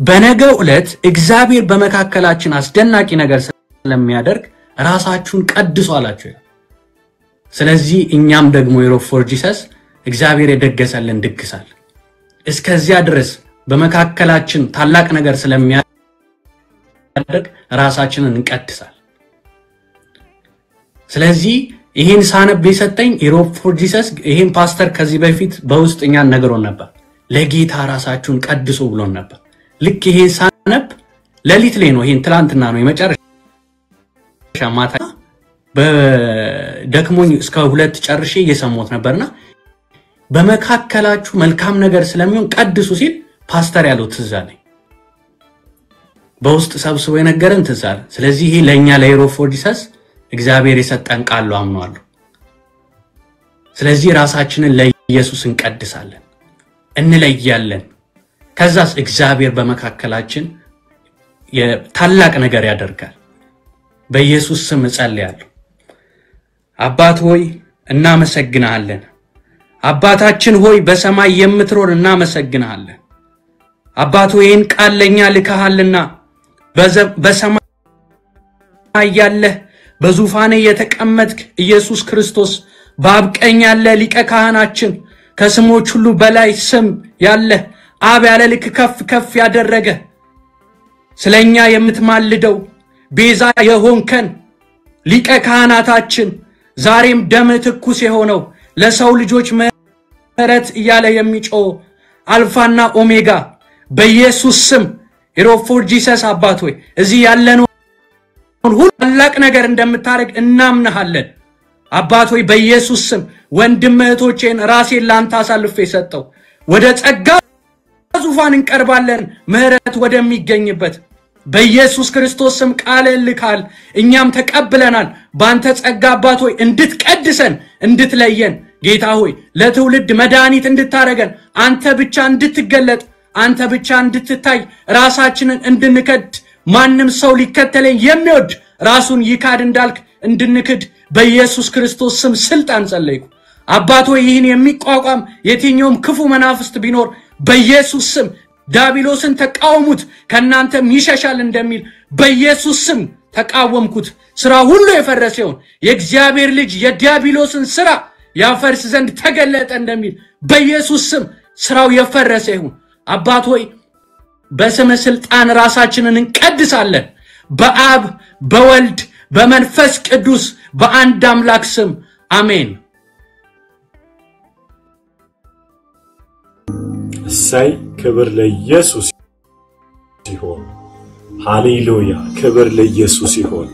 በነገው ዕለት እግዚአብሔር በመካከላችን አስደናቂ ነገር ስለሚያደርግ ራሳችሁን ቀድሱ አላችሁ። ስለዚህ እኛም ደግሞ የሮብ ፎር ጂሰስ እግዚአብሔር የደገሰልን ድግሳል እስከዚያ ድረስ በመካከላችን ታላቅ ነገር ስለሚያደርግ ራሳችንን እንቀድሳል። ስለዚህ ይሄን ሳነብ የሰጠኝ የሮብ ፎር ጂሰስ ይሄን ፓስተር ከዚህ በፊት በውስጥኛን ነገሮን ነበር ለጌታ ራሳችሁን ቀድሱ ብሎን ነበር። ልክ ይሄን ሳነብ ለሊት ላይ ነው ይሄን ትላንትና ነው የመጨረሻ ማታ በደክሞኝ እስከ 2 ጨርሼ እየሰማሁት ነበርና በመካከላችሁ መልካም ነገር ስለሚሆን ቀድሱ ሲል ፓስተር ያለው ትዝ አለኝ። በውስጥ ሰብስቦ የነገረን ትዝ አለ። ስለዚህ ይሄ ለኛ ለሮብ ፎር ጂሰስ እግዚአብሔር የሰጠን ቃል ነው አምነዋለሁ። ስለዚህ ራሳችንን ለኢየሱስ እንቀድሳለን እንለያለን። ከዛስ እግዚአብሔር በመካከላችን የታላቅ ነገር ያደርጋል። በኢየሱስ ስም ጸልያለሁ። አባት ሆይ እናመሰግናለን። አባታችን ሆይ በሰማይ የምትኖር እናመሰግናለን። አባት ሆይ ይህን ቃል ለኛ ልከሃልና በሰማይ ያለህ በዙፋኔ የተቀመጥክ ኢየሱስ ክርስቶስ በአብ ቀኝ ያለ ሊቀ ካህናችን ከስሞች ሁሉ በላይ ስም ያለ አብ ያለ ልክ ከፍ ከፍ ያደረገ ስለኛ የምትማልደው ቤዛ የሆንከን ሊቀ ካህናታችን ዛሬም ደም ትኩስ የሆነው ለሰው ልጆች ምህረት እያለ የሚጮህ አልፋና ኦሜጋ በኢየሱስ ስም የሮብ ፎር ጂሰስ አባት ሆይ እዚህ ያለነው ሁሉ ታላቅ ነገር እንደምታረግ እናምናለን። አባት ሆይ በኢየሱስ ስም ወንድም እህቶቼን ራሴን ላንተ አሳልፌ ሰጠው ወደ ጸጋ ዙፋን እንቀርባለን ምህረት ወደሚገኝበት በኢየሱስ ክርስቶስ ስም ቃል ልካል እኛም ተቀብለናል። ባንተ ጸጋ አባት ሆይ እንድትቀድሰን እንድትለየን ጌታ ሆይ ለትውልድ መድኃኒት እንድታረገን አንተ ብቻ እንድትገለጥ አንተ ብቻ እንድትታይ ራሳችንን እንድንከድ ማንም ሰው ሊከተለኝ የሚወድ ራሱን ይካድ እንዳልክ እንድንክድ በኢየሱስ ክርስቶስ ስም ስልጣን ጸለይኩ። አባት ሆይ ይህን የሚቋቋም የትኛውም ክፉ መናፍስት ቢኖር በኢየሱስ ስም ዳቢሎስን ተቃወሙት ከናንተም ይሸሻል እንደሚል በኢየሱስ ስም ተቃወምኩት። ስራ ሁሉ የፈረሰ ይሁን የእግዚአብሔር ልጅ የዳቢሎስን ስራ ያፈርስ ዘንድ ተገለጠ እንደሚል በኢየሱስ ስም ስራው የፈረሰ ይሁን። አባት ሆይ በስመ ስልጣን ራሳችንን እንቀድሳለን በአብ በወልድ በመንፈስ ቅዱስ በአንድ አምላክ ስም አሜን። እሰይ ክብር ለኢየሱስ ይሁን። ሃሌሉያ ክብር ለኢየሱስ ይሁን።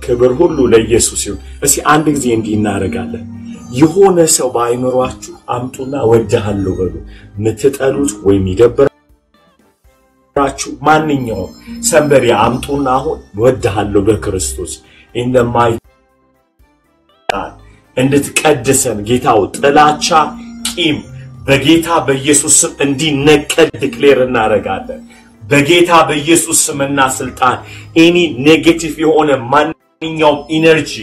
ክብር ሁሉ ለኢየሱስ ይሁን። እስኪ አንድ ጊዜ እንዲህ እናደርጋለን። የሆነ ሰው ባይኖራችሁ አምጡና ወድሃለሁ በሉ። ምትጠሉት ወይም ይደብራችሁ ማንኛውም ሰንበሪ አምጡና አሁን ወድሃለሁ በክርስቶስ እንደማይ እንድትቀድሰን ጌታው ጥላቻ ቂም በጌታ በኢየሱስ ስም እንዲነቀል ዲክሌር እናረጋለን። በጌታ በኢየሱስ ስምና ስልጣን ኤኒ ኔጌቲቭ የሆነ ማንኛውም ኢነርጂ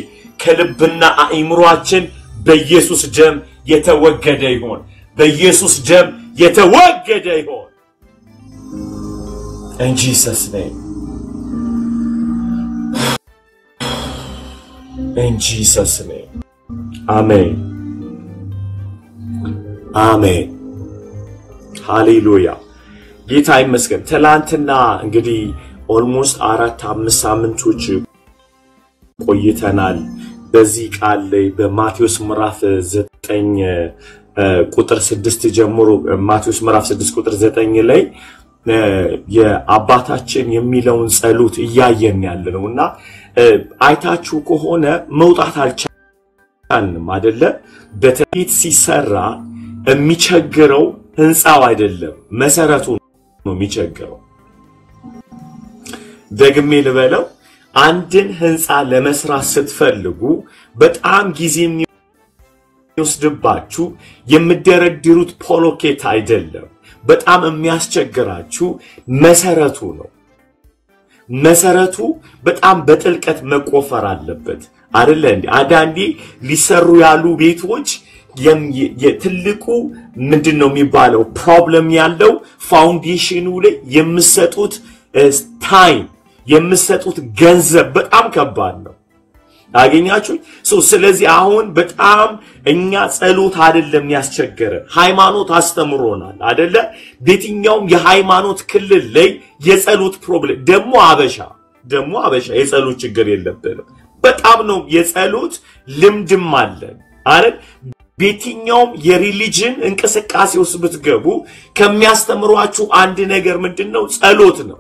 ከልብና አእምሮአችን በኢየሱስ ደም የተወገደ ይሁን። በኢየሱስ ደም የተወገደ ይሁን። In Jesus name. In Jesus name. Amen. Amen. Hallelujah. ጌታ ይመስገን። ትላንትና እንግዲህ ኦልሞስት 4-5 ሳምንቶች ቆይተናል በዚህ ቃል ላይ በማቴዎስ ምዕራፍ 9 ቁጥር 6 ጀምሮ ማቴዎስ ምዕራፍ 6 ቁጥር 9 ላይ የአባታችን የሚለውን ጸሎት እያየን ያለነውና አይታችሁ ከሆነ መውጣት አልቻልንም አይደለ? በትንቢት ሲሰራ የሚቸግረው ህንጻው አይደለም መሰረቱ ነው የሚቸግረው። ደግሜ ልበለው አንድን ህንጻ ለመስራት ስትፈልጉ በጣም ጊዜ የሚወስድባችሁ የምትደረድሩት ፖሎኬት አይደለም። በጣም የሚያስቸግራችሁ መሰረቱ ነው። መሰረቱ በጣም በጥልቀት መቆፈር አለበት አይደለ እንዴ? አንዳንዴ ሊሰሩ ያሉ ቤቶች የትልቁ ምንድነው የሚባለው ፕሮብለም ያለው ፋውንዴሽኑ ላይ የምሰጡት ታይም የምሰጡት ገንዘብ በጣም ከባድ ነው። አገኛችሁ ስለዚህ አሁን በጣም እኛ ጸሎት አይደለም ያስቸገረ ሃይማኖት አስተምሮናል አይደለ በየትኛውም የሃይማኖት ክልል ላይ የጸሎት ፕሮብሌም ደሞ አበሻ የጸሎት ችግር የለብንም በጣም ነው የጸሎት ልምድም አለን አይደል በየትኛውም የሪሊጅን እንቅስቃሴ ውስጥ ብትገቡ ከሚያስተምሯችሁ አንድ ነገር ምንድነው ጸሎት ነው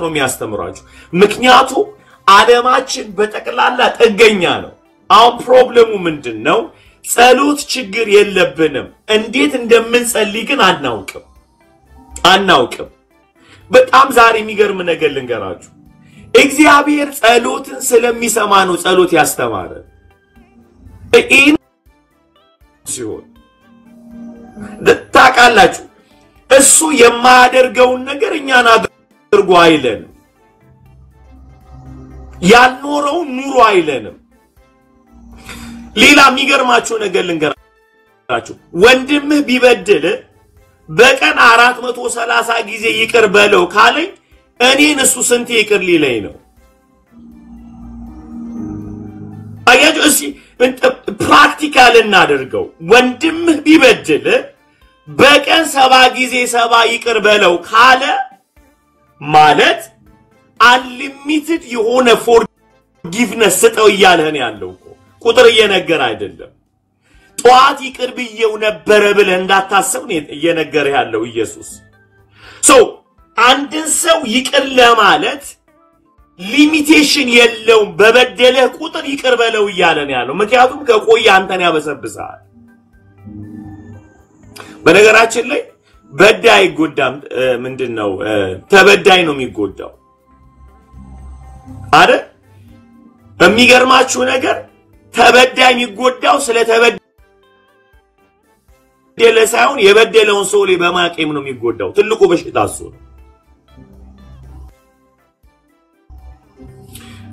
የሚያስተምሯችሁ ምክንያቱም ዓለማችን በጠቅላላ ጥገኛ ነው አሁን ፕሮብሌሙ ምንድነው ጸሎት ችግር የለብንም እንዴት እንደምንጸልይ ግን አናውቅም በጣም ዛሬ የሚገርም ነገር ልንገራችሁ እግዚአብሔር ጸሎትን ስለሚሰማ ነው ጸሎት ያስተማረ ሲሆን ታውቃላችሁ እሱ የማያደርገውን ነገር እኛን አድርጎ አይለንም ያልኖረው ኑሮ አይለንም ሌላ የሚገርማችሁ ነገር ልንገራችሁ ወንድምህ ቢበድል በቀን 430 ጊዜ ይቅር በለው ካለኝ እኔን እሱ ስንት ይቅር ሊለኝ ነው አያጁ እሺ ፕራክቲካል እናደርገው ወንድምህ ቢበድል በቀን 7 ጊዜ 7 ይቅር በለው ካለ ማለት unlimited የሆነ forgiveness ሰጠው ይያለህን ያለው ቁጥር እየነገር አይደለም ጧት ይቅር ብየው ነበር ብለ እንዳታስብ ነው እየነገር ያለው ኢየሱስ አንድን ሰው ይቅር ለማለት ሊሚቴሽን የለውም በበደለህ ቁጥር ይቅር በለው ይያለን ያለው ምክንያቱም ከቆየ አንተን ያበሰብሳል በነገራችን ላይ በዳይ ጎዳም ምንድነው ተበዳይ ነው የሚጎዳው አይደል በሚገርማችሁ ነገር ተበዳይ የሚጎዳው ስለተበደለ ሳይሆን የበደለውን ሰው ላይ በማቀም ነው የሚጎዳው ትልቁ በሽታ እሱ ነው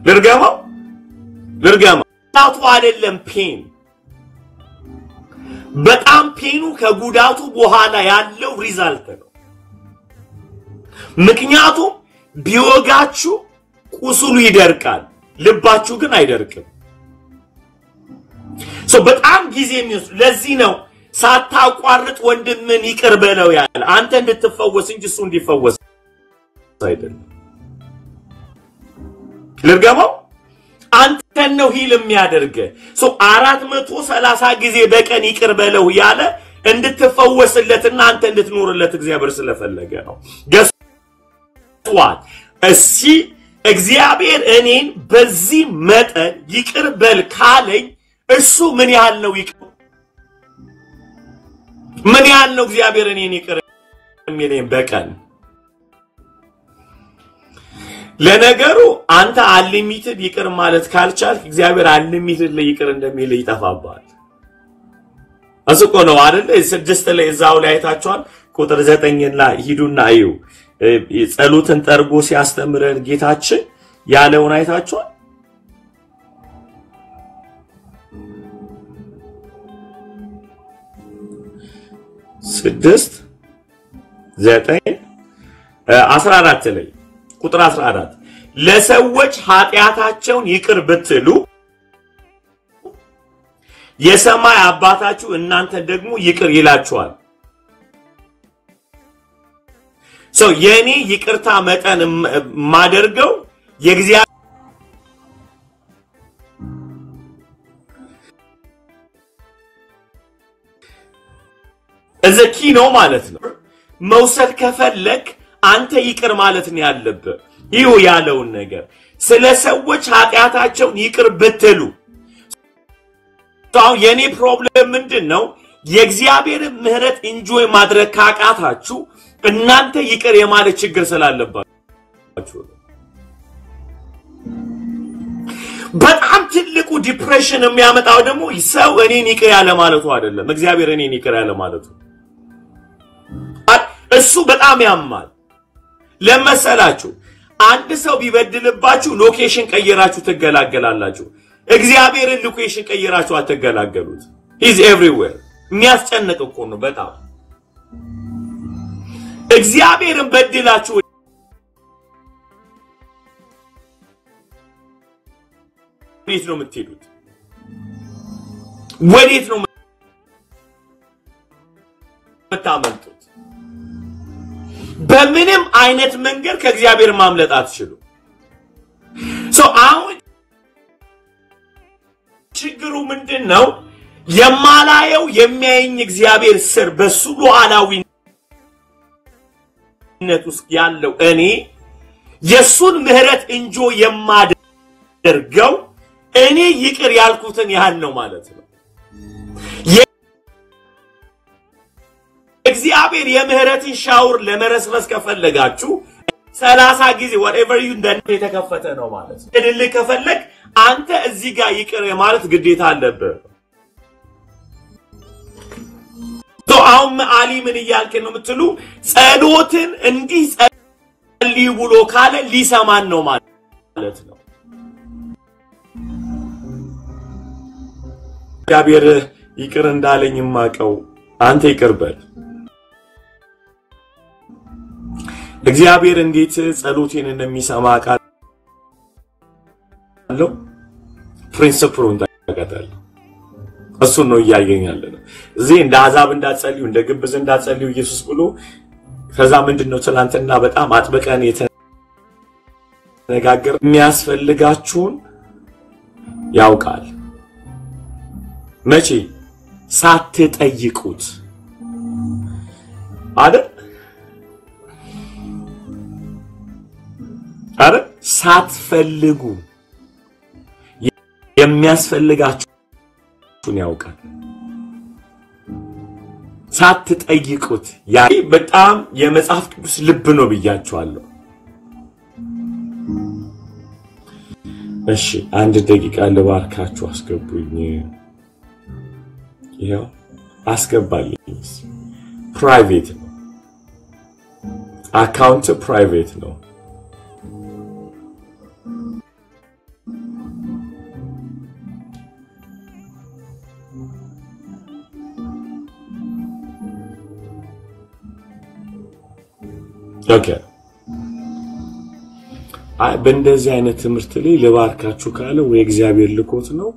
ልርገማው ታቱ አይደለም ፔን በጣም ፔኑ ከጉዳቱ በኋላ ያለው ሪዛልት ነው ምክንያቱም ቢወጋችሁ ቁስሉ ይደርቃል ልባችሁ ግን አይደርቅም በጣም ጊዜ የሚወስድ ለዚህ ነው ሳታቋርጥ ወንድምን ይቅር በለው ያለ አንተ እንድትፈወስ እንጂ እሱ እንዲፈወስ አይደለም ልርገማው አንተ ነው ሂል የሚያደርገ 430 ጊዜ በቀን ይቅር በለው ያለ እንድትፈወስለትና አንተ እንድትኖርለት እግዚአብሔር ስለፈለገ ነው ገስዋት እሺ እግዚአብሔር እኔን በዚህ መጠን ይቅር በል ካለኝ እሱ ምን ያህል ነው ይቅር ምን ያህል ነው እግዚአብሔር እኔን ይቅር የሚለኝ በቀን ለነገሩ አንተ አንሊሚትድ ይቅር ማለት ካልቻልክ እግዚአብሔር አንሊሚትድ ለይቅር እንደሚል ይጠፋባል አስቆ ነው አይደል 6 ላይ እዛው ላይ አይታችኋል ቁጥር 9 ላይ ሂዱና እዩ ጸሎትን ጠርጎ ሲያስተምረን ጌታችን ያለውን አይታችኋል 6 9 14 ላይ ቁጥር 14 ለሰዎች ኃጢያታቸውን ይቅር ብትሉ የሰማይ አባታችሁ እናንተ ደግሞ ይቅር ይላችኋል የኔ ይቅርታ መጠን ማደርገው የእግዚአብሔር እዘኪ ነው ማለት ነው መውሰድ ከፈለክ አንተ ይቅር ማለት ነው ያለበት ይው ያለውን ነገር ስለ ሰዎች ኃጢያታቸውን ይቅር ብትሉ ታው የኔ ፕሮብሌም ምንድነው የእግዚአብሔር ምህረት ኢንጆይ ማድረግ ካቃታችሁ እናንተ ይቅር የማለት ችግር ስላለባችሁ በጣም ትልቁ ዲፕሬሽን የሚያመጣው ደግሞ ሰው እኔን ይቅር ያለ ማለቱ አይደለም እግዚአብሔር እኔን ይቅር ያለ ማለቱ እሱ በጣም ያማል ለመሰላችሁ አንድ ሰው ቢበድልባችሁ ሎኬሽን ቀይራችሁ ትገላገላላችሁ እግዚአብሔርን ሎኬሽን ቀይራችሁ አትገላገሉት he's everywhere የሚያስጨንቅ እኮ ነው በጣም እግዚአብሔርን በድላችሁ ወዴት ነው የምትሄዱት? ወዴት ነው የምታመልጡት? በምንም አይነት መንገድ ከእግዚአብሔር ማምለጥ አትችሉ። አሁን ችግሩ ምንድነው? የማላየው የሚያየኝ እግዚአብሔር ስር በሱ ሉዓላዊነት ውስጥ ያለው እኔ የሱን ምህረት እንጆ የማደርገው እኔ ይቅር ያልኩትን ያህል ነው ማለት ነው። እግዚአብሔር የምህረትን ሻውር ለመረስረስ ከፈለጋችሁ 30 ጊዜ whatever you done የተከፈተ ነው ማለት ነው። እድል ከፈለግ አንተ እዚህ ጋር ይቅር ማለት ግዴታ አለበት። አሁን አሊ ምን እያልከ ነው የምትሉ? ጸሎትን እንዲህ ጸልዩ ብሎ ካለ ሊሰማን ነው ማለት ነው። እግዚአብሔር ይቅር እንዳለኝ ማቀው አንተ ይቅር በል። እግዚአብሔር እንዴት ጸሎቴን እንደሚሰማ ቃለው ፕሪንሲፕሉን ተከተል። እሱ ነው ያያኛል ነው እዚህ እንደ አዛብ እንዳትጸልዩ እንደ ግብዝ እንዳትጸልዩ ኢየሱስ ብሎ ከዛ ምንድነው ትላንትና በጣም አጥብቀን የተነጋገር የሚያስፈልጋችሁን ያውቃል። መቼ ሳትጠይቁት አረ ሳትፈልጉ የሚያስፈልጋችሁን ያውቃል። ሳትጠይቁት ያ በጣም የመጽሐፍ ቅዱስ ልብ ነው ብያችኋለሁ። እሺ አንድ ደቂቃ ልባርካችሁ አስገቡኝ። ይሄው አስገባልኝ። ፕራይቬት ነው አካውንት ፕራይቬት ነው። ኦኬ በእንደዚህ አይነት ትምህርት ላይ ልባርካችሁ ካለ ወይ እግዚአብሔር ልኮት ነው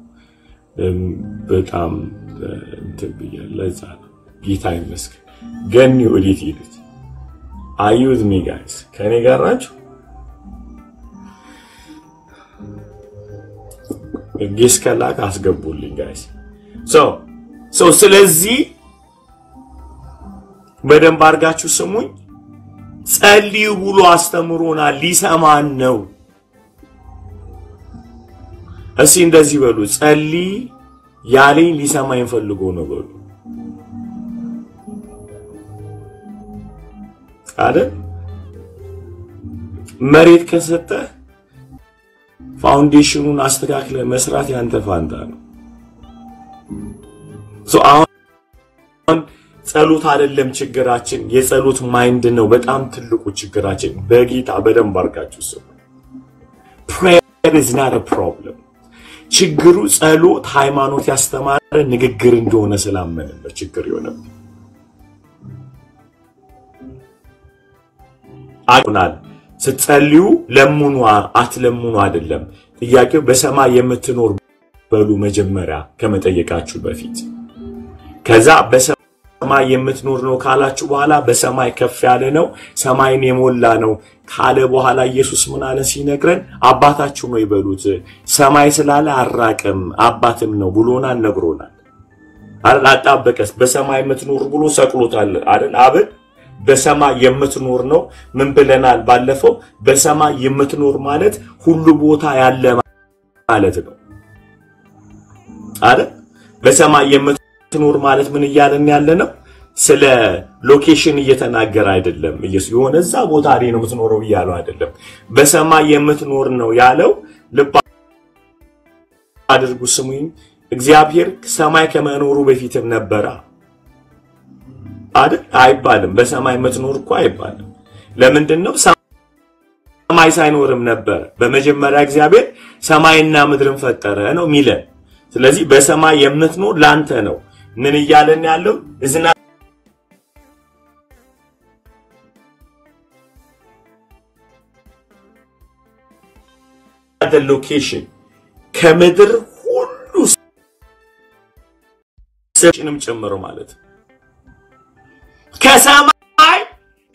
በጣም ለዛ ጌታ ይመስገን። ግን ወዴት ሄዱት? Are you with me guys? ከኔ ጋር ናችሁ? ጌስ ከላክ አስገቡልኝ guys. So ስለዚህ በደንብ አድርጋችሁ ስሙኝ። ጸልዩ ብሎ አስተምሮናል፣ ሊሰማን ነው። እሺ እንደዚህ በሉ፣ ጸልይ ያለኝ ሊሰማኝ ፈልጎ ነው በሉ አይደል? መሬት ከሰጠ ፋውንዴሽኑን አስተካክለ መስራት ያንተ ፋንታ ነው። አሁን ጸሎት አይደለም ችግራችን፣ የጸሎት ማይንድ ነው በጣም ትልቁ ችግራችን። በጌታ በደንብ አርጋችሁ ስሙ። prayer is not a problem። ችግሩ ጸሎት ሃይማኖት ያስተማረ ንግግር እንደሆነ ስላመነበት ችግር ይሆናል። አቁናል ስትጸልዩ ለምኑ አትለምኑ አይደለም ጥያቄው። በሰማይ የምትኖር በሉ መጀመሪያ ከመጠየቃችሁ በፊት። ከዛ በሰማይ የምትኖር ነው ካላችሁ በኋላ በሰማይ ከፍ ያለ ነው ሰማይን የሞላ ነው ካለ በኋላ ኢየሱስ ምን አለ ሲነግረን? አባታችሁ ነው ይበሉት። ሰማይ ስላለ አራቀም አባትም ነው ብሎናል ነግሮናል አይደል? አጣበቀስ በሰማይ የምትኖር ብሎ ሰቅሎታል አይደል? አብን በሰማይ የምትኖር ነው ምን ብለናል ባለፈው? በሰማይ የምትኖር ማለት ሁሉ ቦታ ያለ ማለት ነው አይደል? በሰማይ የምትኖር ማለት ምን እያለን ያለ ነው? ስለ ሎኬሽን እየተናገረ አይደለም ኢየሱስ። የሆነ እዛ ቦታ ላይ ነው የምትኖረው ይያለው አይደለም። በሰማይ የምትኖር ነው ያለው። ልብ አድርጉ ስሙኝ። እግዚአብሔር ሰማይ ከመኖሩ በፊትም ነበረ አይደል? አይባልም። በሰማይ የምትኖር እኮ አይባልም። ለምንድን ነው? ሰማይ ሳይኖርም ነበር። በመጀመሪያ እግዚአብሔር ሰማይና ምድርን ፈጠረ ነው የሚለን። ስለዚህ በሰማይ የምትኖር ላንተ ነው። ምን እያለን ያለው? እዝና the location ከምድር ሁሉ ሰጭንም ጨምሮ ማለት ከሰማይ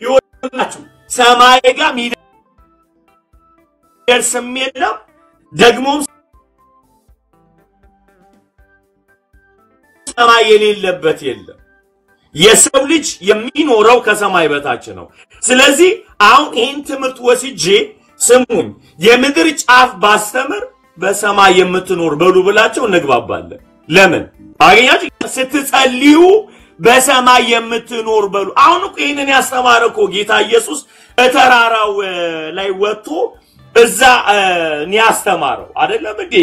ይወጣችሁ ሰማይ ጋር ሚደርስም የለም ደግሞ ሰማይ የሌለበት የለም የሰው ልጅ የሚኖረው ከሰማይ በታች ነው ስለዚህ አሁን ይሄን ትምህርት ወስጄ ስሙኝ የምድር ጫፍ ባስተምር በሰማይ የምትኖር በሉ ብላችሁ እንግባባለን ለምን አገኛችሁ ስትጸልዩ በሰማይ የምትኖር በሉ አሁን እኮ ይሄንን ያስተማረው ጌታ ኢየሱስ ተራራው ላይ ወጥቶ እዛ ነው ያስተማረው አይደለም እንዴ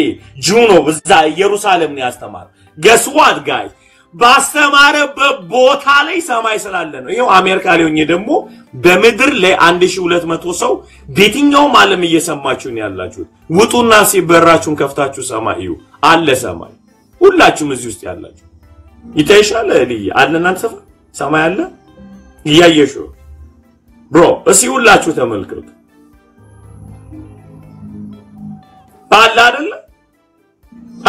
ጁኖ እዛ ኢየሩሳሌም ነው ያስተማረው guess what guys ባስተማረበት ቦታ ላይ ሰማይ ስላለ ነው ይሄው አሜሪካ ላይ ሆኜ ደግሞ በምድር ላይ 1200 ሰው በየትኛውም ዓለም እየሰማችሁ ነው ያላችሁ ውጡና ሲበራችሁን ከፍታችሁ ሰማይ እዩ አለ ሰማይ ሁላችሁም እዚህ ውስጥ ያላችሁ ይታይሻል ልይ አለናንተ ሰማይ አለ ይያየሹ ብሮ እሺ ሁላችሁ ተመልከቱ አለ አይደለ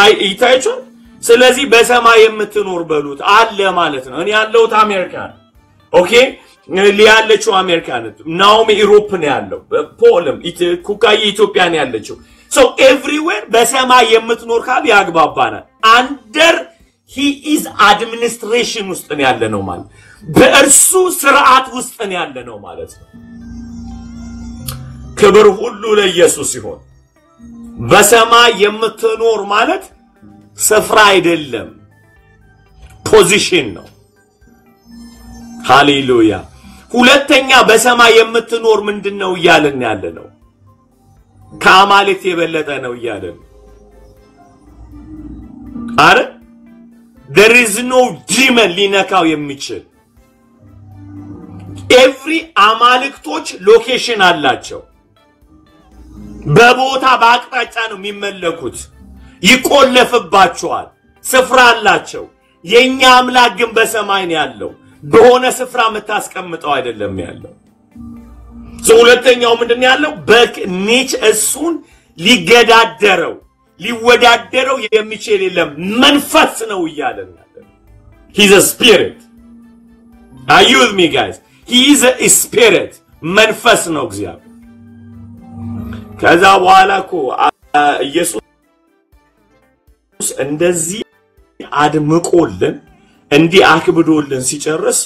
አይ ይታይቻል ስለዚህ በሰማይ የምትኖር በሉት አለ ማለት ነው እኔ ያለሁት አሜሪካ ኦኬ ሊያለችው አሜሪካ ነች ናውም ዩሮፕ ነው ያለው ፖለም ኩካይ ኢትዮጵያ ነው ያለችው so everywhere በሰማይ የምትኖር ካል ያግባባናል under he is administration ውስጥ ነው ያለ ነው ማለት በእርሱ ስርዓት ውስጥ ነው ያለ ነው ማለት ነው ክብር ሁሉ ለኢየሱስ ይሁን በሰማይ የምትኖር ማለት ስፍራ አይደለም ፖዚሽን ነው ሃሌሉያ ሁለተኛ በሰማይ የምትኖር ምንድነው ይያልን ያለ ነው ከአማልክት የበለጠ ነው ይያልን አረ there is no demon ሊነካው የሚችል every አማልክቶች ሎኬሽን አላቸው በቦታ በአቅጣጫ ነው የሚመለኩት ይቆለፍባቸዋል ስፍራ አላቸው የኛ አምላክ ግን በሰማይ ነው ያለው በሆነ ስፍራ መታስቀምጠው አይደለም ያለው ሁለተኛው ምንድነው ያለው በኔች እሱን ሊገዳደረው ሊወዳደረው የሚችል የለም መንፈስ ነው ይያለን he's a spirit are you with me guys he is a spirit መንፈስ ነው እግዚአብሔር ከዛ በኋላ እኮ ኢየሱስ እንደዚህ አድምቆልን እንዲህ አክብዶልን ሲጨርስ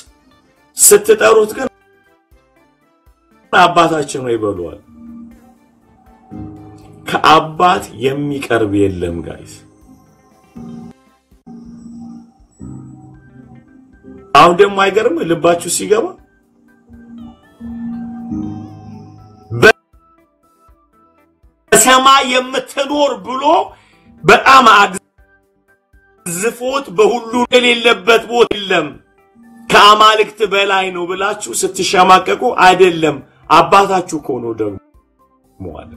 ስትጠሩት ግን አባታችን ነው ይበሉዋል ከአባት የሚቀርብ የለም ጋይስ አሁን ደግሞ አይገርም ልባችሁ ሲገባ በሰማይ የምትኖር ብሎ በጣም ዝፎት በሁሉ የሌለበት ቦታ የለም ከአማልክት በላይ ነው ብላችሁ ስትሸማቀቁ አይደለም አባታችሁ እኮ ነው ደግሞ አለ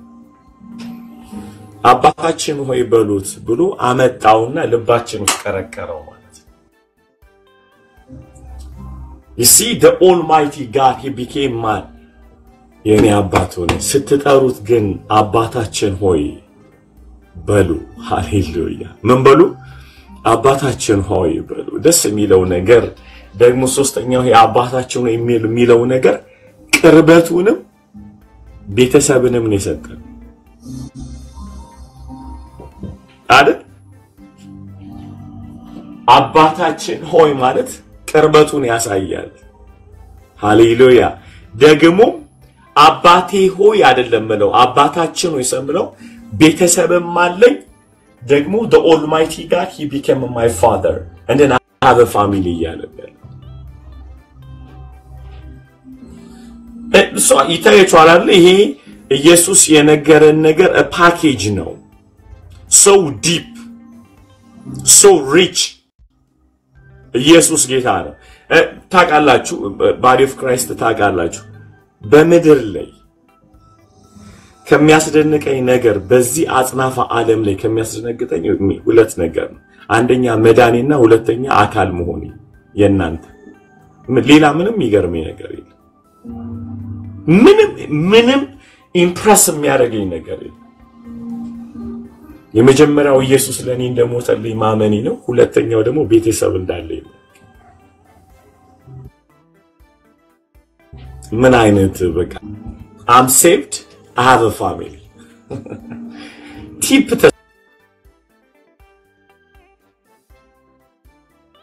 አባታችን ሆይ በሉት ብሎ አመጣውና ልባችን ውስጥ ቀረቀረው ማለት you see the almighty God he became man የኔ አባት ሆነ ስትጠሩት ግን አባታችን ሆይ በሉ ሃሌሉያ ምን በሉ አባታችን ሆይ በሉ ደስ የሚለው ነገር ደግሞ ሶስተኛው የአባታችን ነው የሚለው ነገር ቅርበቱንም ቤተሰብንም ነው የሰጠን አይደል አባታችን ሆይ ማለት ቅርበቱን ያሳያል ሃሌሉያ ደግሞ አባቴ ሆይ አይደለም ማለት አባታችን ሆይ ሰምለው ቤተሰብም አለኝ ደግሞ the almighty God he became my father and then I have a family ያለበል so ይታያችኋል አይደል ይሄ ኢየሱስ የነገረን ነገር a package ነው so deep so rich ኢየሱስ ጌታ ነው ታውቃላችሁ body of Christ ታውቃላችሁ በመድር ላይ ከሚያስደንቀኝ ነገር በዚህ አጽናፈ ዓለም ላይ ከሚያስደነግጠኝ ሁለት ነገር ነው አንደኛ መዳኔና ሁለተኛ አካል መሆኔ የናንተ ሌላ ምንም ይገርመኝ ነገር የለም ምንም ኢምፕረስ የሚያደርገኝ ነገር የለም የመጀመሪያው ኢየሱስ ለኔ እንደሞተልኝ ማመኔ ነው ሁለተኛው ደግሞ ቤተሰብ እንዳለኝ ነው ምን አይነት በቃ I'm saved I have a family ቲፕ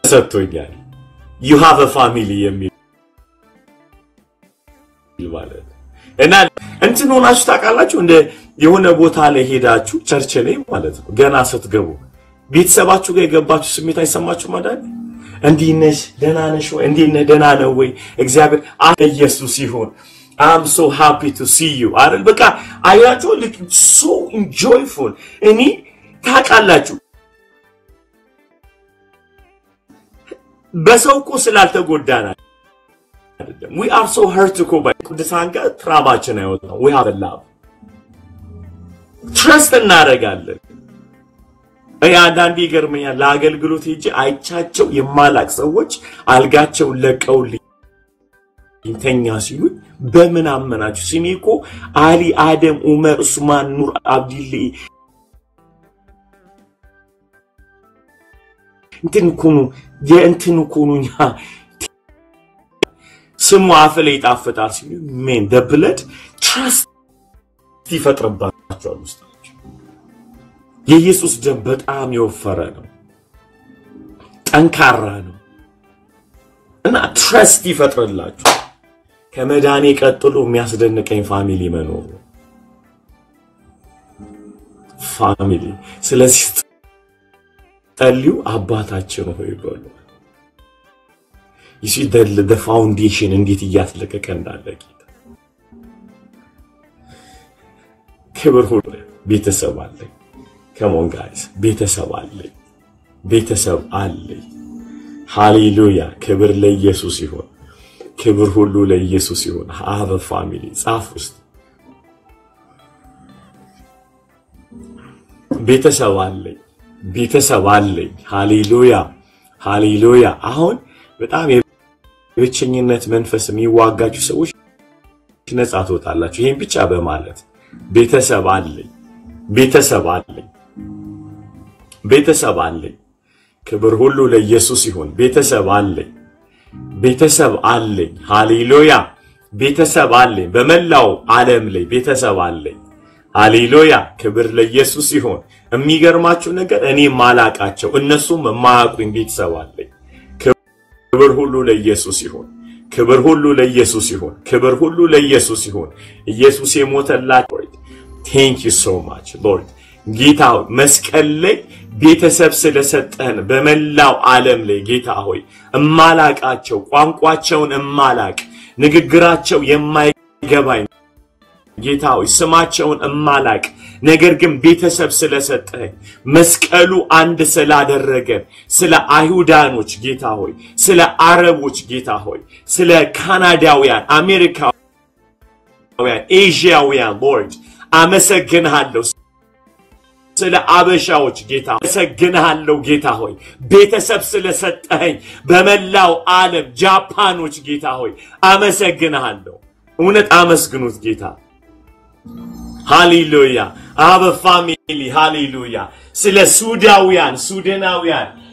ተሰጥቶኛል you have a family የሚል ማለት እና እንትን ሆናችሁ ታውቃላችሁ እንደ የሆነ ቦታ ላይ ሄዳችሁ ቸርች ላይ ማለት ነው ገና ስትገቡ ቤተሰባችሁ ጋር የገባችሁ ስሜት አይሰማችሁ ማለት እንዲነሽ ደህና ነሽ ወይ እንዲነ ደህና ነው ወይ እግዚአብሔር ኢየሱስ ይሁን I'm so happy to see you አይደል በቃ አያችሁ like so joyful እኔ ታውቃላችሁ በሰው እኮ ስላልተጎዳና we are so hurt to go by ቅዱሳን ጋር ትራባችን አይወጣው we have a love trust እናደርጋለን አንዳንዴ ይገርመኛል ለአገልግሎት ሄጄ አይቻቸው የማላቅ ሰዎች አልጋቸው ለቀውልኝ እንተኛ ሲሉ በምን አመናችሁ ሲሚኮ አሊ አደም ዑመር ኡስማን ኑር አብዲሊ እንትን ኩኑኛ ስሙ አፈለ ይጣፈጣል ሲሉ ሜን the blood trust ይፈጥርባቸዋል ውስጣቸው የኢየሱስ ደም በጣም የወፈረ ነው ጠንካራ ነው እና trust ይፈጥርላችሁ ከመዳኔ ቀጥሎ የሚያስደንቀኝ ፋሚሊ መኖር ነው ፋሚሊ ስለዚህ ጠልዩ አባታችን ሆይ በሉ you see the foundation እንዴት ያስለቀቀ እንዳለ ጌታ ክብር ሁሉ ቤተሰብ አለኝ come on guys ቤተሰብ አለኝ ሃሌሉያ ክብር ለኢየሱስ ይሁን ክብር ሁሉ ለኢየሱስ ይሁን have a family ጻፍ ውስጥ ቤተሰብ አለኝ ሃሌሉያ አሁን በጣም የብቸኝነት መንፈስ የሚዋጋችሁ ሰዎች ነፃ ትወጣላችሁ ይሄን ብቻ በማለት ቤተሰብ አለኝ ክብር ሁሉ ለኢየሱስ ይሁን ቤተሰብ አለኝ ሃሌሉያ ቤተሰብ አለኝ በመላው ዓለም ላይ ቤተሰብ አለኝ ሃሌሉያ ክብር ለኢየሱስ ይሁን የሚገርማችሁ ነገር እኔ ማላቃቸው እነሱም ማያውቁኝ ቤተሰብ አለኝ ክብር ሁሉ ለኢየሱስ ይሁን ኢየሱስ የሞተላችሁ thank you so much lord ጌታ መስቀል ላይ ቤተሰብ ስለሰጠን በመላው ዓለም ላይ ጌታ ሆይ እማላቃቸው ቋንቋቸውን እማላቅ ንግግራቸው የማይገባኝ ጌታ ሆይ ስማቸውን እማላቅ ነገር ግን ቤተሰብ ስለሰጠኝ መስቀሉ አንድ ስላደረገን ስለ አይሁዳኖች ጌታ ሆይ ስለ አረቦች ጌታ ሆይ ስለ ካናዳውያን አሜሪካውያን ኤዥያውያን ሎርድ አመሰግንሃለሁ ስለ አበሻዎች ጌታ አመሰግንሃለሁ ጌታ ሆይ ቤተሰብ ስለሰጠኝ በመላው ዓለም ጃፓኖች ጌታ ሆይ አመሰግንሃለሁ እውነት አመስግኑት ጌታ ሃሌሉያ አበ ፋሚሊ ሃሌሉያ ስለ ሱዳናውያን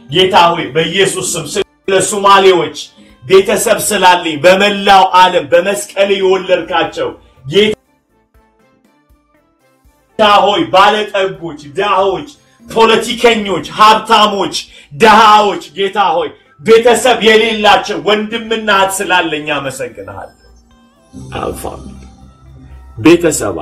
ጌታ ሆይ በኢየሱስ ስም ስለ ሶማሌዎች ቤተሰብ ስላለኝ በመላው ዓለም በመስቀል ይወለድካቸው ጌታ ሆይ ባለጠጎች ዳዎች ፖለቲከኞች ሀብታሞች ዳዎች ጌታ ሆይ ቤተሰብ የሌላቸው ወንድምና እህት ስላለኝ አመሰግንሃለሁ አልፋም ቤተሰብ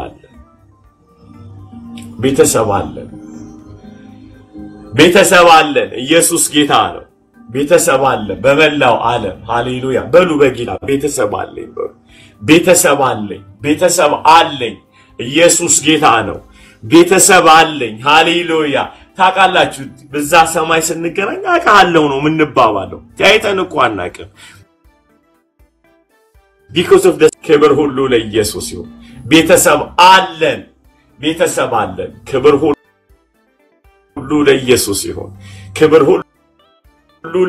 አለን ኢየሱስ ጌታ ነው ቤተሰብ አለ በመላው ዓለም ሃሌሉያ በሉ በጌታ ቤተሰብ አለኝ ኢየሱስ ጌታ ነው ቤተሰብ አለኝ ሃሌሉያ ታቃላችሁ በዛ ሰማይ ስንገናኝ አቃለው ነው ምንባባለው ታይተን እኮ አናቀም because of the ክብር ሁሉ ለኢየሱስ ይሁን ቤተሰብ አለን ክብር ሁሉ ለኢየሱስ ይሁን ክብር ሁሉ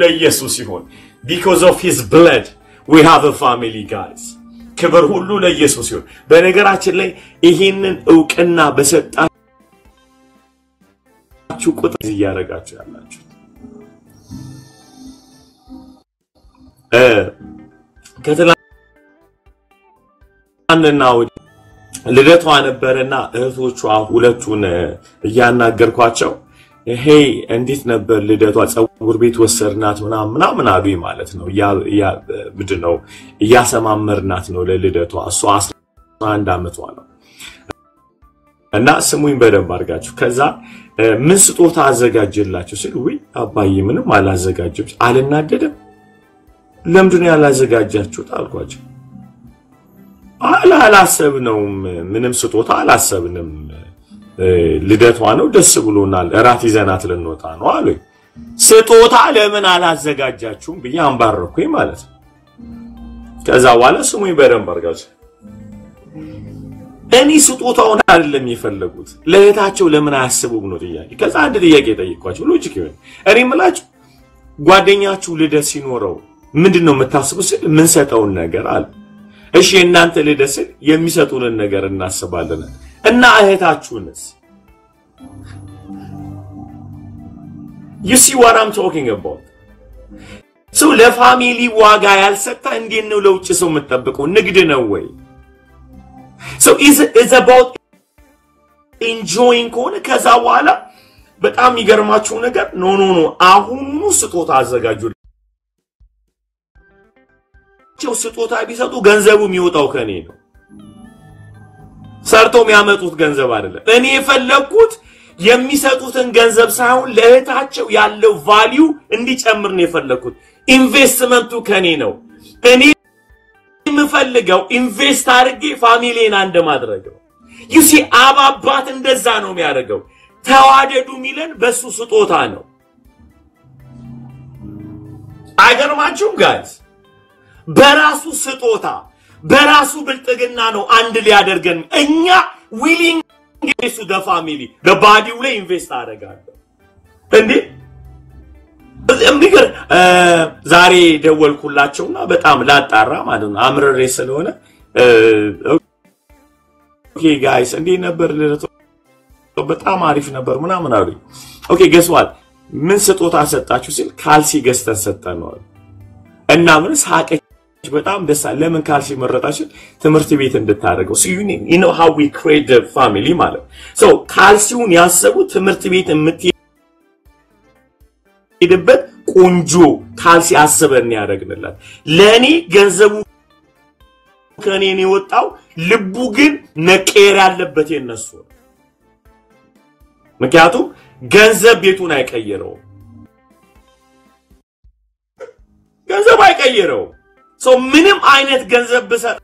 ለኢየሱስ ይሁን because of his blood we have a family guys ክብር ሁሉ ለኢየሱስ ይሁን በነገራችን ላይ ይሄንን ዕውቅና በሰጣ ባላችሁ ቁጥር እያረጋችሁ ያላችሁ ከትላንትና ወዲህ ልደቷ ነበርና እህቶቿ ሁለቱን እያናገርኳቸው ሄይ እንዴት ነበር ልደቷ ጸጉር ቤት ወሰርናት ምናምን አሉኝ ማለት ነው ያ ምንድነው እያሰማመርናት ነው ለልደቷ እሷ 11 ዓመቷ ነው እና ስሙኝ በደንብ አድርጋችሁ ከዛ ምን ስጦታ አዘጋጀላችሁ ሲል ወይ አባዬ ምንም አላዘጋጀም አልናደደም ለምንድን ያላዘጋጃችሁት አልኳቸው አላሰብነውም ምንም ስጦታ አላሰብንም ልደቷ ነው ደስ ብሎናል እራት ይዘናት ልንወጣ ነው አሉኝ ስጦታ ለምን አላዘጋጃችሁም ብዬ አንባረኩኝ ማለት ነው ከዛ በኋላ ስሙኝ በደንብ አድርጋችሁ እኔ ስጦታውን አይደለም የፈለጉት ለእህታቸው ለምን አያስቡም ነው ጥያቄ ከዛ አንድ ጥያቄ ጠይቋቸው ሎጂክ ይሆን እኔ ምላችሁ ጓደኛችሁ ልደት ሲኖረው ምንድነው የምታስቡት ምን ሰጠውን ነገር አለ እሺ እናንተ ልደት የሚሰጡንን ነገር እናስባለን እና እህታችሁንስ you see what I'm talking about so ለፋሚሊ ዋጋ ያልሰጣ እንዴት ነው ለውጭ ሰው የምትጠብቀው ንግድ ነው ወይ so it's about enjoying ከሆነ ከዛ በኋላ በጣም ይገርማችሁ ነገር ኖ አሁኑ ስጦታ አዘጋጁ ስጦታ ቢሰጡ ገንዘቡ የሚወጣው ከኔ ነው ሰርቶ የሚያመጡት ገንዘብ አይደለም እኔ የፈለኩት የሚሰጡትን ገንዘብ ሳይሆን ለእህታቸው ያለው ቫልዩ እንዲጨምር ነው የፈለኩት ኢንቨስትመንቱ ከኔ ነው እኔ የምፈልገው ኢንቨስት አድርጌ ፋሚሊን አንድ ማድረግ ነው you see አባባት እንደዛ ነው የሚያደርገው ተዋደዱ ሚለን በሱ ስጦታ ነው አይገርማችሁም ጋይስ በራሱ ስጦታ በራሱ ብልጥግና ነው አንድ ሊያደርገን እኛ ዊሊንግ ቱ ዘ ፋሚሊ በባዲው ላይ ኢንቨስት አደርጋለሁ እንዴ እምቢገር ዛሬ ደወልኩላቸውና በጣም ላጣራ ማለት ነው አምረሬ ስለሆነ ኦኬ ጋይስ እንዴ ነበር ልደቱ በጣም አሪፍ ነበር ምናምን አሉኝ ኦኬ guess what ምን ስጦታ ሰጣችሁ ሲል ካልሲ ገዝተን ሰጠነው እና ምን ሳቀች በጣም ደስ አለ ለምን ካልሲ መረጣችሁ ትምህርት ቤት እንድታደርገው so you know how we create the family ማለት so ካልሲውን ያሰቡ ትምህርት ቤት የምትሄድበት ቆንጆ ካልሲ አስበን ያደርግንላት ለኔ ገንዘቡ ከኔ ነው ወጣው ልቡ ግን መቀየር ያለበት የነሱ ምክንያቱም ገንዘብ ቤቱን አይቀየረው ገንዘብ አይቀየረው so ምንም አይነት ገንዘብ በሰጥ